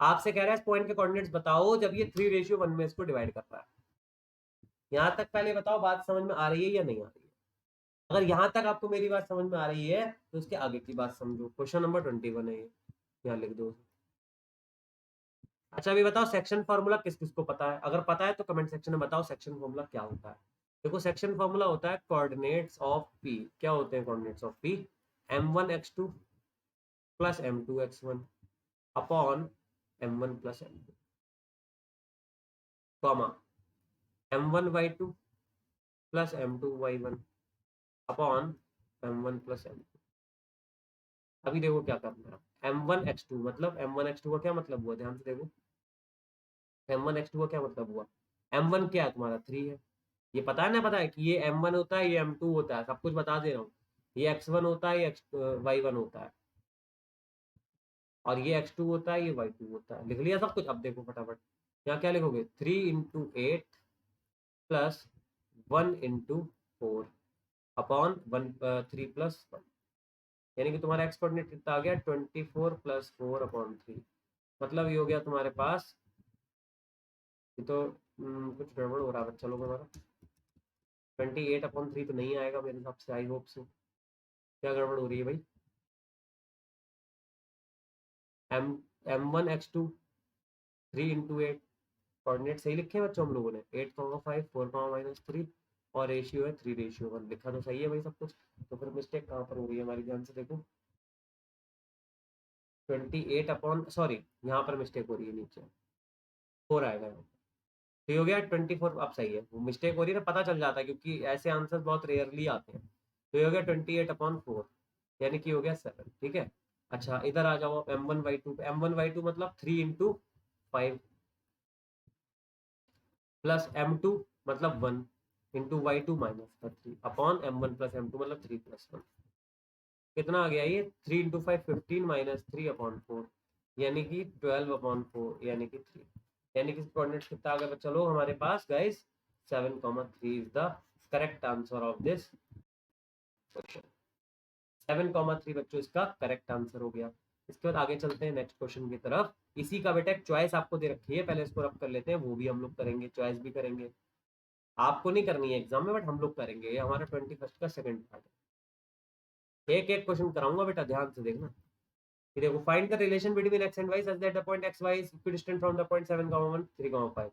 आपसे कह रहा है इस पॉइंट के कोऑर्डिनेट्स बताओ जब ये 3:1 में इसको डिवाइड कर रहा है। यहाँ तक पहले बताओ बात समझ में आ रही है या नहीं आ रही है? अगर यहाँ तक आपको मेरी बात समझ में आ रही है तो उसके आगे की बात समझो। क्वेश्चन नंबर 21 है ये, यहाँ लिख दो। अच्छा अभी बताओ सेक्शन फॉर्मूला किस किस को पता है? अगर पता है तो कमेंट सेक्शन में बताओ सेक्शन फॉर्मूला क्या होता है। देखो सेक्शन फॉर्मूला होता है कोऑर्डिनेट्स ऑफ पी। क्या होते हैं coordinates of P? m1x2 plus m2x1 upon m1 plus m2, comma m1y2 plus m2y1 upon m1 plus m2। अभी देखो क्या करना है। m1x2 मतलब m1x2 का क्या मतलब हुआ? ध्यान से देखो, m1x2 का क्या मतलब हुआ? m1 क्या है तुम्हारा? 3 है। ये पता है ना, पता है कि ये m1 होता है, ये m2 होता है, सब कुछ बता दे रहा हूँ। ये x1 होता है, ये y1 होता है, और ये x2 होता है, ये y2 होता है। लिख लिया सब कुछ? अब देखो फटाफट, यहाँ क्या लिखोगे? 3 × 8 प्लस 1 × 4 अपॉन 3 + 1, यानी कि तुम्हारा एक्स कोऑर्डिनेट कितना आ गया? 24 + 4/3। मतलब ये हो गया तुम्हारे पास, ये तो कुछ गड़बड़ हो रहा है बच्चा लोग हमारा। 28/3 तो नहीं आएगा मेरे हिसाब से, आई होप से। क्या गड़बड़ हो रही है भाई? एम m1x2 3 × 8 कोऑर्डिनेट सही लिखे हैं बच्चों हम लोगों ने? 8, 5, 4, -3, और रेशियो है 3:1। लिखा तो सही है भाई सब कुछ। तो फिर मिस्टेक कहाँ पर हो रही है हमारी? ध्यान से देखो, 28 अपॉन, सॉरी यहाँ पर मिस्टेक हो रही है, नीचे 4 आएगा यहाँ। तो ये हो गया 24। अब सही है, वो मिस्टेक हो रही है ना, पता चल जाता है क्योंकि ऐसे आंसर बहुत रेयरली आते हैं। तो ये हो गया 28/4, यानी कि हो गया 7। ठीक है। अच्छा इधर आ जाओ m1y2। m1y2 मतलब 3 × 5 प्लस m2 मतलब 1 × y2 - 3 upon m1 plus m2 मतलब 3 + 1। कितना आ गया ये? 3 × 5 15 -3/4, यानी कि 12/4, यानी कि 3। यानी कि कोऑर्डिनेट्स कितना आ गया बच्चा लोग हमारे पास guys? 7,3 is the correct answer of this question. 7,3 बच्चों इसका करेक्ट आंसर हो गया। इसके बाद आगे चलते हैं नेक्स्ट क्वेश्चन की तरफ। इसी का बेटा एक चॉइस आपको दे रखी है, पहले इसको रब कर लेते हैं, वो भी हम लोग करेंगे, चॉइस भी करेंगे। आपको नहीं करनी है एग्जाम में, बट हम लोग करेंगे। ये हमारा 21 का सेकंड पार्ट है। एक एक क्वेश्चन कराऊंगा बेटा, ध्यान से देखना। कि देखो find the relation between x and y such that the point xy is equidistant from the point 7, 1, 3, 5।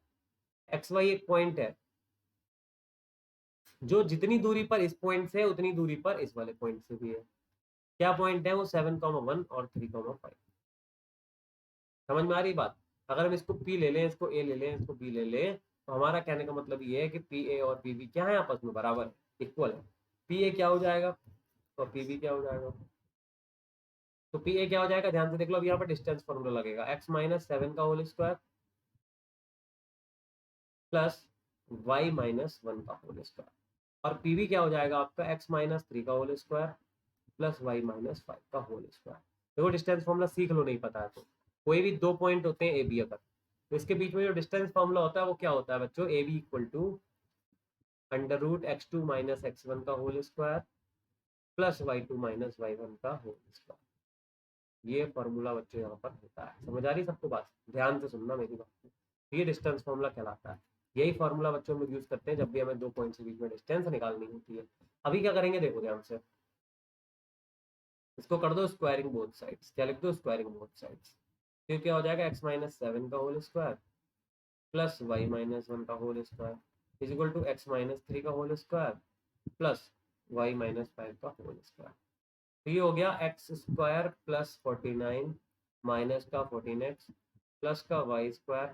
xy एक पॉइंट है जो जितनी दूरी पर इस पॉइंट से उतनी दूरी पर इस वाले पॉइंट से भी है। क्या पॉइंट है वो? 7, 1 और 3, 5। समझ में आ रही बात? अगर हम इसको P ले लें, इसको A ले लें, इसको B ले लें, तो हमारा कहने का मतलब ये है कि PA और PB क्या है? आपस में बराबर है, इक्वल है। PA क्या हो जाएगा और PB क्या हो जाएगा? तो PA क्या हो जाएगा? ध्यान से देख लो। अब यहाँ पर डिस्टेंस फॉर्मूला लगेगा, x - 7 का होल स्क्वायर प्लस y - 1 का होल स्क्वायर। और पीवी क्या हो जाएगा आपका? x - 3 का होल स्क्वायर प्लस y - 5 का होल स्क्वायर। देखो डिस्टेंस फॉर्मूला सीख लो, नहीं पता है तो। कोई भी दो पॉइंट होते हैं ए बी, अगर तो इसके बीच में जो डिस्टेंस फॉर्मूला होता है वो क्या होता है बच्चों? A B equal to √x2 - x1 का whole square plus y2 - y1 का होल स्क्वायर। ये फॉर्मूला बच्चों यहाँ पर होता है। समझ आ रही सबको बात? ध्यान से सुनना मेरी बात। ये डिस्टेंस फॉर्मूला कहलाता है। यही फॉर्मूला बच्चों हम लोग यूज करते हैं जब भी हमें दो पॉइंट के बीच में डिस्टेंस निकालनी होती है। अभी क्या करेंगे देखो ध्यान से, इसको कर दो स्क्वायरिंग बोथ साइड्स। क्या लिख दो? Squaring both sides. फिर क्या हो जाएगा? x माइनस सेवन का whole square plus y minus one का whole square is equal to x minus three का whole square plus y minus five का होल स्क्वायर। तो ये हो गया एक्स स्क्वायर प्लस 49 माइनस का 14x प्लस का y square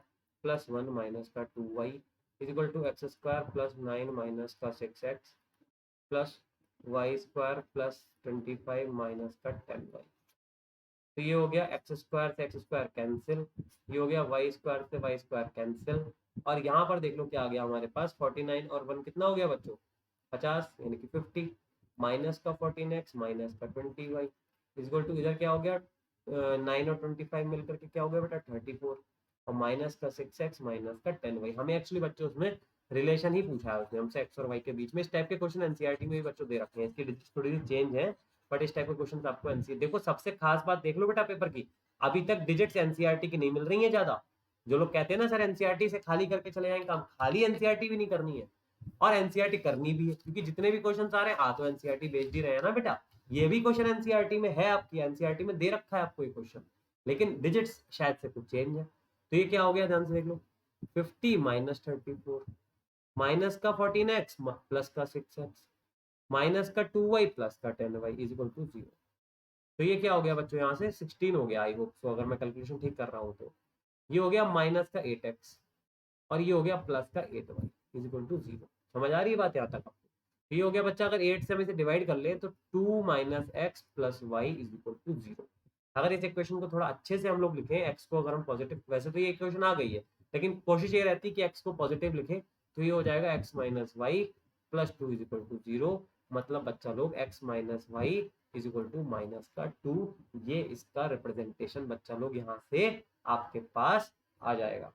plus one minus का 2y is equal to x square plus 9 minus का 6x plus y square plus 25 minus का 10y। तो ये हो गया एक्स स्क्वायर से एक्स स्क्वायर कैंसिल, ये हो गया वाई स्क्वायर से वाई स्क्वायर कैंसिल, और यहाँ पर देख लो क्या आ गया हमारे पास 49 और 1 कितना हो गया बच्चों? 50 यानी कि 50 माइनस का 14x माइनस का 20y इक्वल टू इधर क्या हो गया 9 और 25 मिलकर के क्या हो गया बेटा 34 और माइनस का 6x माइनस का 10y। हमें एक्चुअली बच्चों उसमें रिलेशन ही पूछा है उसने हमसे x और y के बीच में। इस टाइप के क्वेश्चन एनसीईआरटी में भी बच्चों दे रखे हैं, इसकी डिजिट्स थोड़ी सी चेंज है बट इस टाइप के क्वेश्चन आपको एनसीईआरटी देखो। सबसे खास बात देख लो बेटा पेपर की, अभी तक डिजिट्स एनसीईआरटी की नहीं मिल रही है ज्यादा। जो लोग कहते हैं ना सर एनसीईआरटी से खाली करके चले जाएंगे काम, खाली एनसीईआरटी भी नहीं करनी है और एनसीईआरटी करनी भी है, क्योंकि जितने भी क्वेश्चन आ रहे हैं तो एनसीईआरटी भेज ही रहे हैं ना बेटा। ये भी क्वेश्चन एनसीईआरटी में है, आपकी एनसीईआरटी में दे रखा है आपको ये क्वेश्चन, लेकिन डिजिट्स शायद से कुछ चेंज है। तो ये क्या हो गया ध्यान से देख लो 50 माइनस 34 माइनस का 14x प्लस का 6x माइनस का 2y प्लस का 10y इज इक्वल टू 0। तो ये क्या हो गया बच्चों यहाँ से 16 हो गया, आई होप सो अगर मैं कैलकुलेशन ठीक कर रहा हूँ तो। ये हो गया माइनस का 8x और ये हो गया प्लस का 8y इज इक्वल टू 0। समझ आ रही है बात यहाँ तक आपको? ये हो गया बच्चा, अगर 8 से हम इसे डिवाइड कर ले तो 2 minus x plus y is equal to 0। अगर इस इक्वेशन को थोड़ा अच्छे से हम लोग लिखें, एक्स को अगर हम पॉजिटिव, वैसे तो ये इक्वेशन आ गई है लेकिन कोशिश ये रहती है कि एक्स को पॉजिटिव लिखे, तो ये हो जाएगा x minus y plus two is equal to 0। मतलब बच्चा लोग x minus y is equal to minus का 2, ये इसका रिप्रेजेंटेशन बच्चा लोग यहाँ से आपके पास आ जाएगा।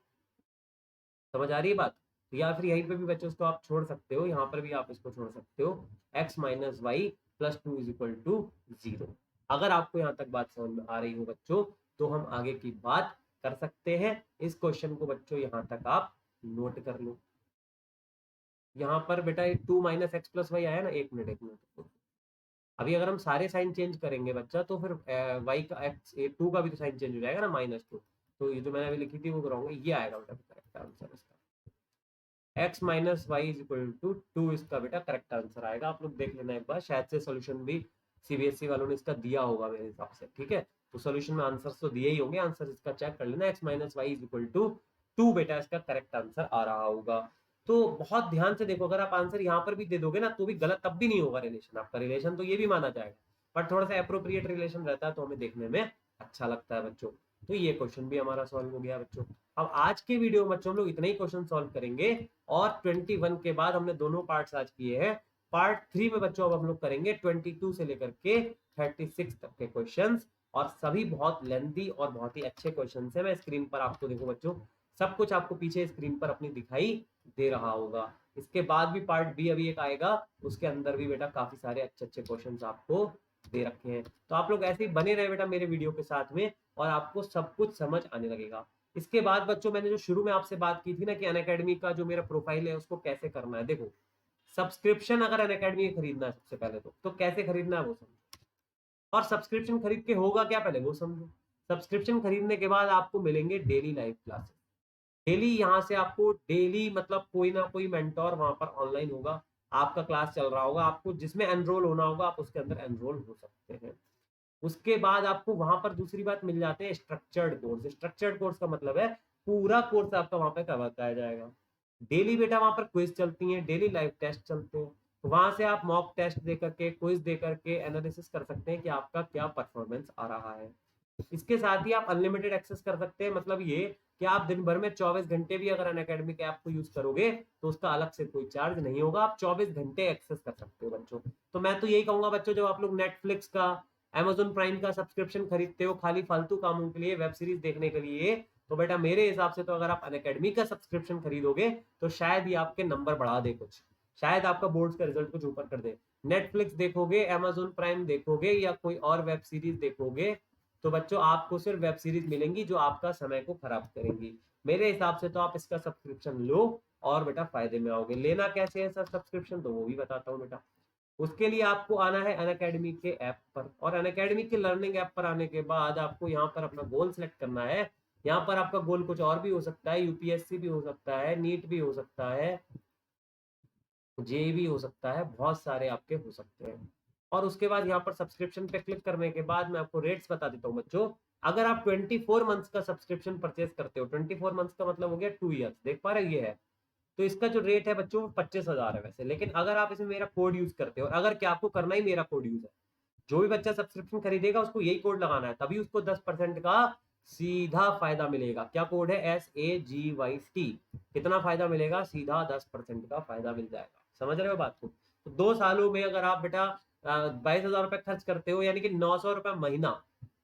समझ आ रही है बात? या फिर यहीं पे भी बच्चों इसको आप छोड़ सकते हो, यहाँ पर भी आप इसको छोड़ सकते हो, x minus y plus two is equal to 0। अगर आपको यहाँ तक बात समझ में आ रही हो बच्चों तो हम आगे की बात कर सकते हैं। इस क्वेश्चन को बच्चों यहाँ तक आप नोट कर लो। यहाँ पर बेटा 2 माइनस एक्स प्लस वाई आया ना, एक मिनट अभी अगर हम सारे साइन चेंज करेंगे बच्चा तो फिर वाई का एक्स 2 का भी तो साइन चेंज हो जाएगा ना -2। तो ये जो मैंने अभी लिखी थी वो कराऊंगा, ये आएगा बेटा करेक्ट आंसर इसका। x minus y is equal to 2 इसका बेटा करेक्ट आंसर आएगा। आप लोग देख लेना एक बार, शायद से सोल्यूशन भी सीबीएसई वालों ने इसका दिया होगा मेरे हिसाब से, ठीक है? तो सोल्यूशन में आंसर तो दिए ही होंगे, आंसर इसका चेक कर लेना। x minus y is equal to 2 बेटा इसका करेक्ट आंसर आ रहा होगा। तो बहुत ध्यान से देखो, अगर आप आंसर यहाँ पर भी दे दोगे ना तो भी गलत तब भी नहीं होगा रिलेशन आपका, रिलेशन तो ये भी माना जाएगा बट थोड़ा सा अप्रोप्रिएट रिलेशन रहता है तो हमें देखने में अच्छा लगता है बच्चों। तो ये क्वेश्चन भी हमारा सॉल्व हो गया बच्चों। अब आज के वीडियो में बच्चों हम लोग इतने ही क्वेश्चन सॉल्व करेंगे और 21 के बाद हमने दोनों पार्ट्स आज किए हैं। पार्ट 3 में बच्चों अब हम लोग करेंगे 22 से लेकर के 36 तक के क्वेश्चंस, और सभी बहुत लेंथी और बहुत ही अच्छे क्वेश्चंस हैं। मैं स्क्रीन पर आपको देखो बच्चों, सब कुछ आपको पीछे स्क्रीन पर अपनी दिखाई दे रहा होगा। इसके बाद भी पार्ट बी अभी एक आएगा, उसके अंदर भी बेटा काफी सारे अच्छे अच्छे क्वेश्चंस आपको दे रखे हैं। तो आप लोग ऐसे ही बने रहे बेटा मेरे वीडियो के साथ में और आपको सब कुछ समझ आने लगेगा। इसके बाद बच्चों मैंने जो शुरू में आपसे बात की थी ना कि अनअकैडमी का जो मेरा प्रोफाइल है उसको कैसे करना है, देखो सब्सक्रिप्शन अगर अनअकैडमी खरीदना है सबसे पहले तो कैसे खरीदना है वो समझो, और सब्सक्रिप्शन खरीद के होगा क्या पहले वो समझो। सब्सक्रिप्शन खरीदने के बाद आपको मिलेंगे डेली लाइव क्लासेस। डेली यहाँ से आपको डेली मतलब कोई ना कोई मेंटोर वहां पर ऑनलाइन होगा, आपका क्लास चल रहा होगा, आपको जिसमें एनरोल होना होगा आप उसके अंदर एनरोल हो सकते हैं। उसके बाद आपको वहां पर दूसरी बात मिल जाते हैं स्ट्रक्चर्ड कोर्स। स्ट्रक्चर्ड कोर्स का मतलब है पूरा कोर्स आपका वहां पे कवर कराया जाएगा। डेली बेटा वहां पर क्विज चलती है, डेली लाइव टेस्ट चलते हैं, तो वहां से आप मॉक टेस्ट दे करके क्विज दे करके एनालिसिस कर सकते हैं कि आपका क्या परफॉर्मेंस आ रहा है। इसके साथ ही आप अनलिमिटेड एक्सेस कर सकते हैं, मतलब ये कि आप दिन भर में 24 घंटे भी अगर अनअकैडमी के ऐप को यूज करोगे तो उसका अलग से कोई चार्ज नहीं होगा, आप 24 घंटे एक्सेस कर सकते हो बच्चों। तो मैं तो यही कहूंगा बच्चों, जब आप लोग नेटफ्लिक्स का Amazon प्राइम का सब्सक्रिप्शन खरीदते हो खाली फालतू कामों के लिए, वेब सीरीज देखने के लिए, तो बेटा मेरे हिसाब से तो अगर आप अनअकैडमी का सब्सक्रिप्शन खरीदोगे तो शायद ये आपके नंबर बढ़ा दे कुछ, शायद आपका बोर्ड का रिजल्ट कुछ ऊपर कर दे। नेटफ्लिक्स देखोगे, Amazon प्राइम देखोगे या कोई और वेब सीरीज देखोगे तो बच्चों आपको सिर्फ वेब सीरीज मिलेंगी जो आपका समय को खराब करेंगी। मेरे हिसाब से तो आप इसका सब्सक्रिप्शन लो और बेटा फायदे में आओगे। लेना कैसे है सर सब्सक्रिप्शन, तो वो भी बताता हूँ बेटा। उसके लिए आपको आना है अनअकैडमी के ऐप पर, और अनअकैडमी के लर्निंग ऐप पर आने के बाद आपको यहाँ पर अपना गोल सेलेक्ट करना है। यहाँ पर आपका गोल कुछ और भी हो सकता है, यूपीएससी भी हो सकता है, नीट भी हो सकता है, जे भी हो सकता है, बहुत सारे आपके हो सकते हैं। और उसके बाद यहाँ पर सब्सक्रिप्शन पे क्लिक करने के बाद मैं आपको रेट्स बता देता हूँ बच्चों। अगर आप 24 मंथ्स का सब्सक्रिप्शन परचेज करते हो, 24 मंथ्स का मतलब हो गया 2 ईयर्स, देख पा रहे ये है, तो इसका जो रेट है बच्चों 25,000 है वैसे। लेकिन अगर आप इसमें मेरा कोड यूज करते हो, अगर क्या आपको करना ही मेरा कोड यूज है, जो भी बच्चा सब्सक्रिप्शन खरीदेगा उसको यही कोड लगाना है, तभी उसको 10% का सीधा फायदा मिलेगा। क्या कोड है, SAGYT। कितना फायदा मिलेगा, सीधा 10% का फायदा मिल जाएगा। समझ रहे हो बात को। तो 2 सालों में अगर आप बेटा 22,000 रुपए खर्च करते हो, यानी कि 900 रुपए महीना,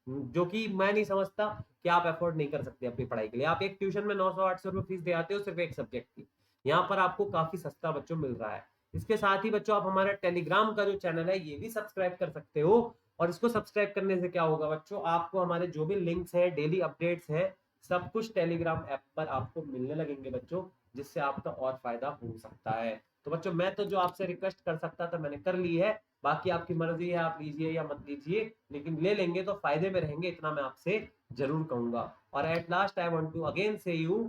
जो कि मैं नहीं समझता कि आप अफोर्ड नहीं कर सकते अपनी पढ़ाई के लिए। आप एक ट्यूशन में 900-800 रुपए फीस दे आते हो सिर्फ एक सब्जेक्ट की, यहाँ पर आपको काफी सस्ता बच्चों मिल रहा है। इसके साथ ही बच्चों आप हमारा टेलीग्राम का जो चैनल है ये भी सब्सक्राइब कर सकते हो। और इसको सब्सक्राइब करने से क्या होगा बच्चों, आपको हमारे जो भी लिंक्स हैं, डेली अपडेट्स हैं, सब कुछ टेलीग्राम ऐप पर आपको मिलने लगेंगे बच्चों, जिससे आपका और फायदा हो सकता है। तो बच्चों मैं तो जो आपसे रिक्वेस्ट कर सकता था मैंने कर ली है, बाकी आपकी मर्जी है, आप लीजिए या मत लीजिए, लेकिन ले लेंगे तो फायदे में रहेंगे, इतना मैं आपसे जरूर कहूंगा। और at last I want to again say you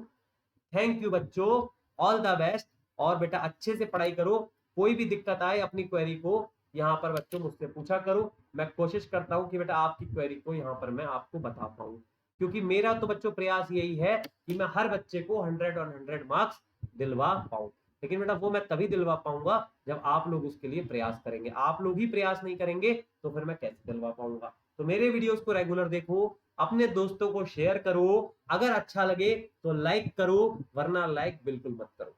thank you बच्चों, ऑल द बेस्ट। और बेटा अच्छे से पढ़ाई करो, कोई भी दिक्कत आए अपनी क्वेरी को यहाँ पर बच्चों मुझसे पूछा करो। मैं कोशिश करता हूँ कि बेटा आपकी क्वेरी को यहाँ पर मैं आपको बता पाऊँ, क्योंकि मेरा तो बच्चों प्रयास यही है कि मैं हर बच्चे को 100 और 100 मार्क्स दिलवा पाऊँ। लेकिन बेटा वो मैं तभी दिलवा पाऊंगा जब आप लोग उसके लिए प्रयास करेंगे। आप लोग ही प्रयास नहीं करेंगे तो फिर मैं कैसे दिलवा पाऊंगा। तो मेरे वीडियोस को रेगुलर देखो, अपने दोस्तों को शेयर करो, अगर अच्छा लगे तो लाइक करो, वरना लाइक बिल्कुल मत करो,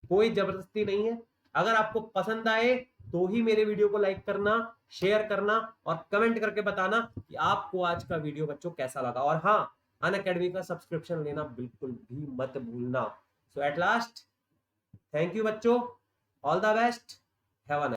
कोई जबरदस्ती नहीं है। अगर आपको पसंद आए तो ही मेरे वीडियो को लाइक करना, शेयर करना और कमेंट करके बताना कि आपको आज का वीडियो बच्चों कैसा लगा। और हाँ, अनअकैडमी का सब्सक्रिप्शन लेना बिल्कुल भी मत भूलना। सो एट लास्ट थैंक यू बच्चों, all the best, have a